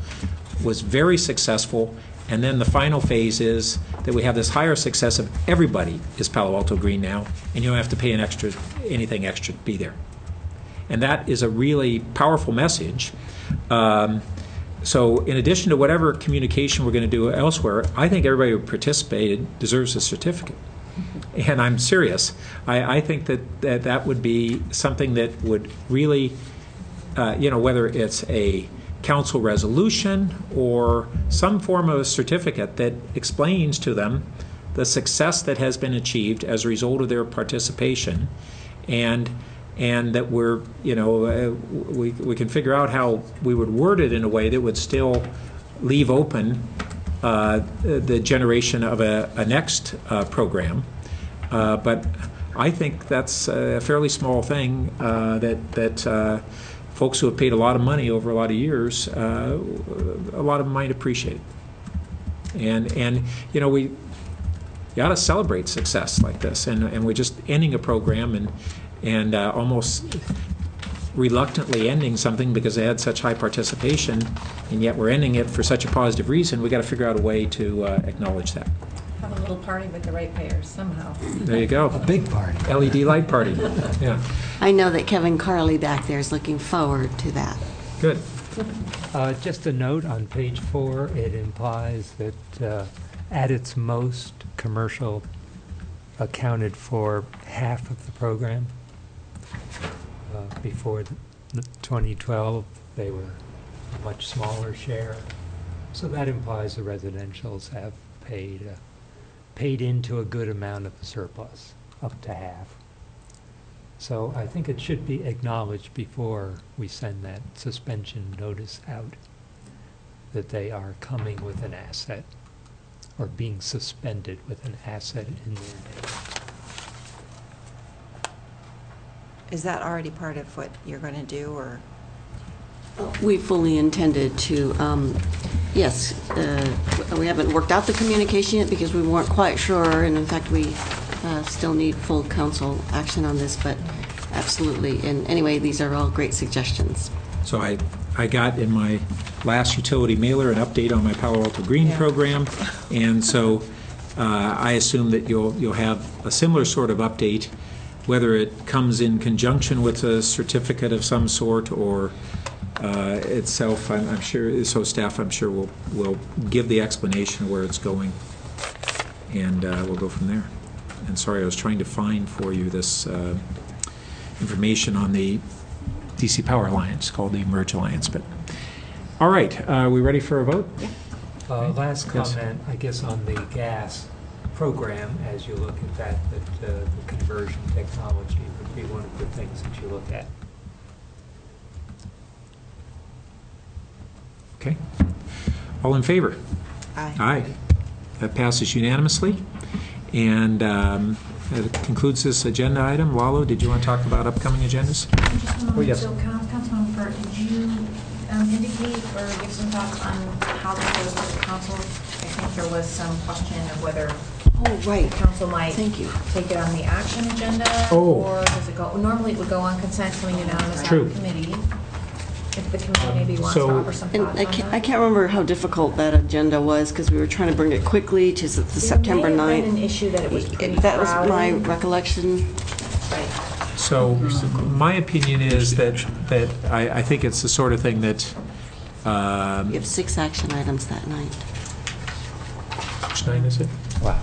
S1: was very successful. And then the final phase is that we have this higher success of everybody is Palo Alto Green now, and you don't have to pay anything extra to be there. And that is a really powerful message. So in addition to whatever communication we're going to do elsewhere, I think everybody who participated deserves a certificate. And I'm serious. I think that would be something that would really, whether it's a council resolution or some form of a certificate that explains to them the success that has been achieved as a result of their participation, and that we're, we can figure out how we would word it in a way that would still leave open the generation of a next program. But I think that's a fairly small thing that folks who have paid a lot of money over a lot of years, a lot of them might appreciate it. And we ought to celebrate success like this. And we're just ending a program and almost, reluctantly ending something because they had such high participation, and yet we're ending it for such a positive reason. We got to figure out a way to acknowledge that.
S10: Have a little party with the ratepayers somehow.
S1: There you go.
S3: A big party.
S1: LED light party. Yeah,
S4: I know that Kevin Carley back there is looking forward to that.
S1: good.
S3: Just a note on page 4, it implies that at its most, commercial accounted for half of the program. Before 2012, they were a much smaller share. So that implies the residentials have paid into a good amount of the surplus, up to half. So I think it should be acknowledged before we send that suspension notice out, that they are coming with an asset, or being suspended with an asset in their name.
S7: Is that already part of what you're going to do, or?
S4: We fully intended to, yes, we haven't worked out the communication yet because we weren't quite sure, and in fact, we still need full council action on this, but absolutely. And anyway, these are all great suggestions.
S1: So I got in my last utility mailer an update on my Palo Alto Green
S7: Yeah.
S1: program, and so I assume that you'll have a similar sort of update, whether it comes in conjunction with a certificate of some sort or itself. I'm sure, so staff, I'm sure will give the explanation of where it's going, and we'll go from there. And sorry, I was trying to find for you this information on the DC Power Alliance, called the Merge Alliance. But all right, are we ready for a vote?
S3: Last
S1: Yes.
S3: comment, I guess, on the gas program, as you look at that the conversion technology would be one of the things that you look at.
S1: Okay. All in favor?
S7: Aye.
S1: Aye. That passes unanimously. And that concludes this agenda item. Lalo, did you want to talk about upcoming agendas?
S9: Just
S1: Oh, yes.
S9: So, Councilman Burt, did you indicate or give some thoughts on how this goes to the council? I think there was some question of whether
S4: Oh, right.
S9: the council might
S4: Thank you.
S9: take it on the action agenda,
S1: Oh.
S9: or does it go, normally it would go on consent coming unanimous out
S1: True.
S9: of committee. If the committee maybe wants
S1: So-
S9: to offer some
S4: And
S9: thoughts
S4: I
S9: on
S4: can't,
S9: that.
S4: I can't remember how difficult that agenda was because we were trying to bring it quickly to the September
S9: There may have
S4: 9th.
S9: been an issue that it was pretty
S4: That was my
S9: crowded.
S4: recollection.
S9: Right.
S1: So my opinion is that I think it's the sort of thing that,
S4: We have 6 action items that night.
S1: which night is it?
S3: Wow.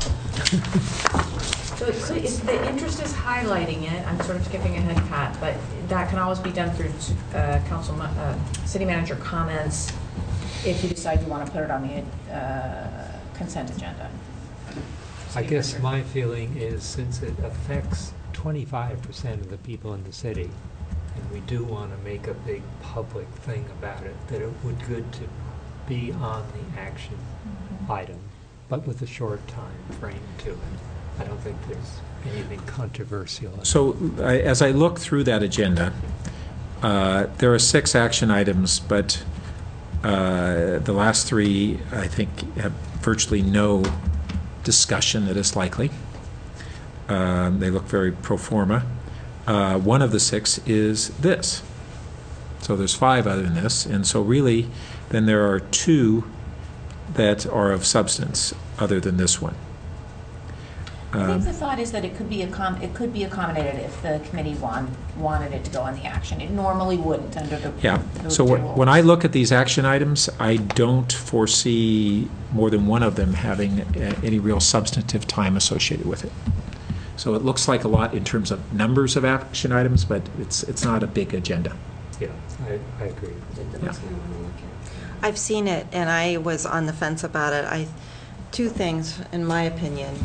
S9: So it could, if the interest is highlighting it, I'm sort of skipping ahead, Pat, but that can always be done through city manager comments if you decide you want to put it on the consent agenda.
S3: I
S9: City
S3: guess
S9: manager.
S3: my feeling is, since it affects 25% of the people in the city, and we do want to make a big public thing about it, that it would good to be on the action item, but with a short time frame to it. I don't think there's anything controversial in it.
S1: So as I look through that agenda, there are 6 action items, but the last 3, I think, have virtually no discussion that is likely. They look very pro forma. One of the 6 is this. So there's 5 other than this. And so really, then there are 2 that are of substance other than this one.
S9: I think the thought is that it could be accommodated if the committee wanted it to go on the action. It normally wouldn't under the
S1: Yeah,
S9: the
S1: so
S9: rules.
S1: when I look at these action items, I don't foresee more than one of them having any real substantive time associated with it. So it looks like a lot in terms of numbers of action items, but it's not a big agenda.
S3: Yeah, I agree.
S1: Yeah.
S7: I've seen it, and I was on the fence about it. 2 things, in my opinion.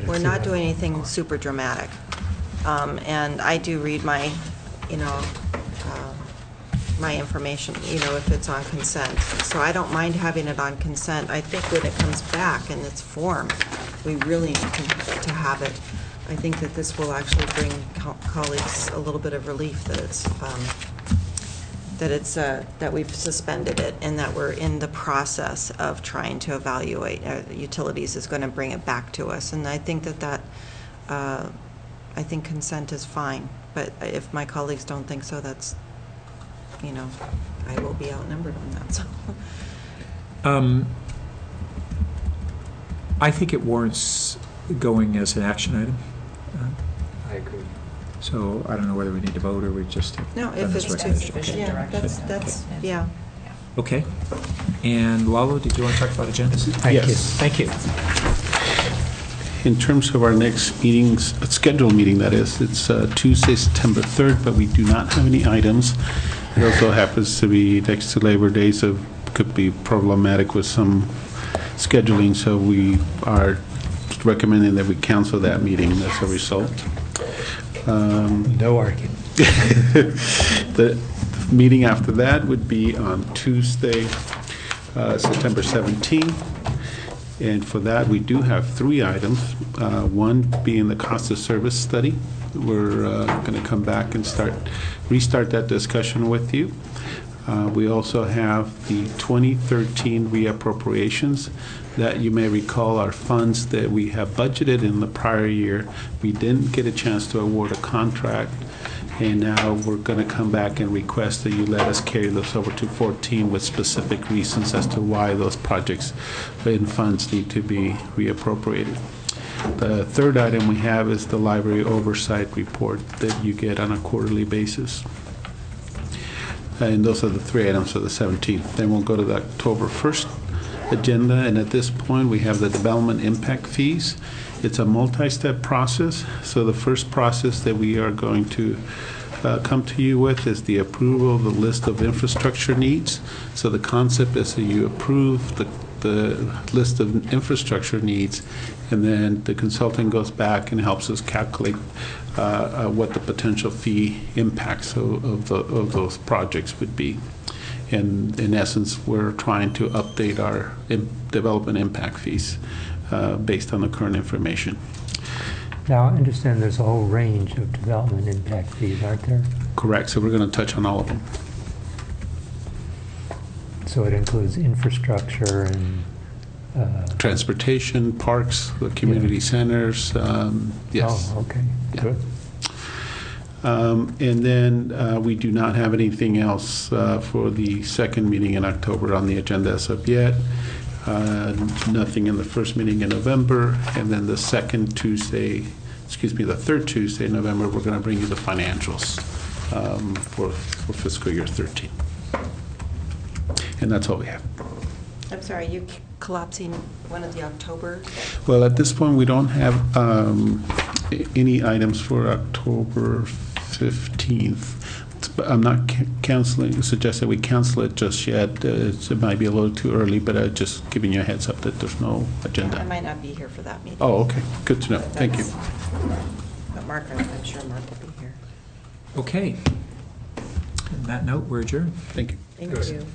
S7: We're not doing anything super dramatic. And I do read my, my information, if it's on consent. So I don't mind having it on consent. I think when it comes back in its form, we really need to have it. I think that this will actually bring colleagues a little bit of relief that we've suspended it and that we're in the process of trying to evaluate. Utilities is going to bring it back to us, and I think I think consent is fine. But if my colleagues don't think so, that's you know, I will be outnumbered on that, so.
S1: I think it warrants going as an action item.
S3: I agree.
S1: So I don't know whether we need to vote or we just have
S7: No,
S1: done
S7: if
S1: this
S7: it's
S1: recommendation.
S7: too, yeah, that's, yeah.
S1: Okay. And Lalo, did you want to talk about agendas?
S3: Thank you.
S1: Thank you.
S8: In terms of our next meetings, scheduled meeting that is, it's Tuesday, September 3rd, but we do not have any items. It also happens to be next to Labor Day, so could be problematic with some scheduling, so we are recommending that we cancel that meeting as a result.
S3: No argument.
S8: The meeting after that would be on Tuesday, September 17th. And for that, we do have 3 items. One being the cost of service study. We're going to come back and restart that discussion with you. We also have the 2013 reappropriations that you may recall are funds that we have budgeted in the prior year. We didn't get a chance to award a contract, and now we're going to come back and request that you let us carry those over to 14 with specific reasons as to why those projects and funds need to be reappropriated. The third item we have is the library oversight report that you get on a quarterly basis. And those are the 3 items for the 17th. Then we'll go to the October 1st agenda, and at this point we have the development impact fees. It's a multi-step process. So the first process that we are going to come to you with is the approval of the list of infrastructure needs. So the concept is that you approve the list of infrastructure needs, and then the consultant goes back and helps us calculate what the potential fee impacts of those projects would be. And in essence, we're trying to update our development impact fees based on the current information.
S3: Now, I understand there's a whole range of development impact fees, aren't there?
S8: Correct. So we're going to touch on all of them.
S3: So it includes infrastructure and
S8: Transportation, parks, the community centers, yes.
S3: Oh, okay,
S8: Yeah.
S3: good.
S8: And then we do not have anything else for the second meeting in October on the agenda as of yet. Nothing in the first meeting in November, and then the third Tuesday in November, we're going to bring you the financials for fiscal year 13. And that's all we have.
S7: I'm sorry, you collapsing one of the October?
S8: Well, at this point, we don't have any items for October 15th. I'm not suggest that we cancel it just yet. It might be a little too early, but just giving you a heads up that there's no agenda.
S7: I might not be here for that meeting.
S8: Oh, okay. Good to know. Thank you.
S7: But Mark, I'm sure Mark will be here.
S1: Okay. On that note, we're adjourned.
S8: Thank you.
S7: Thank you.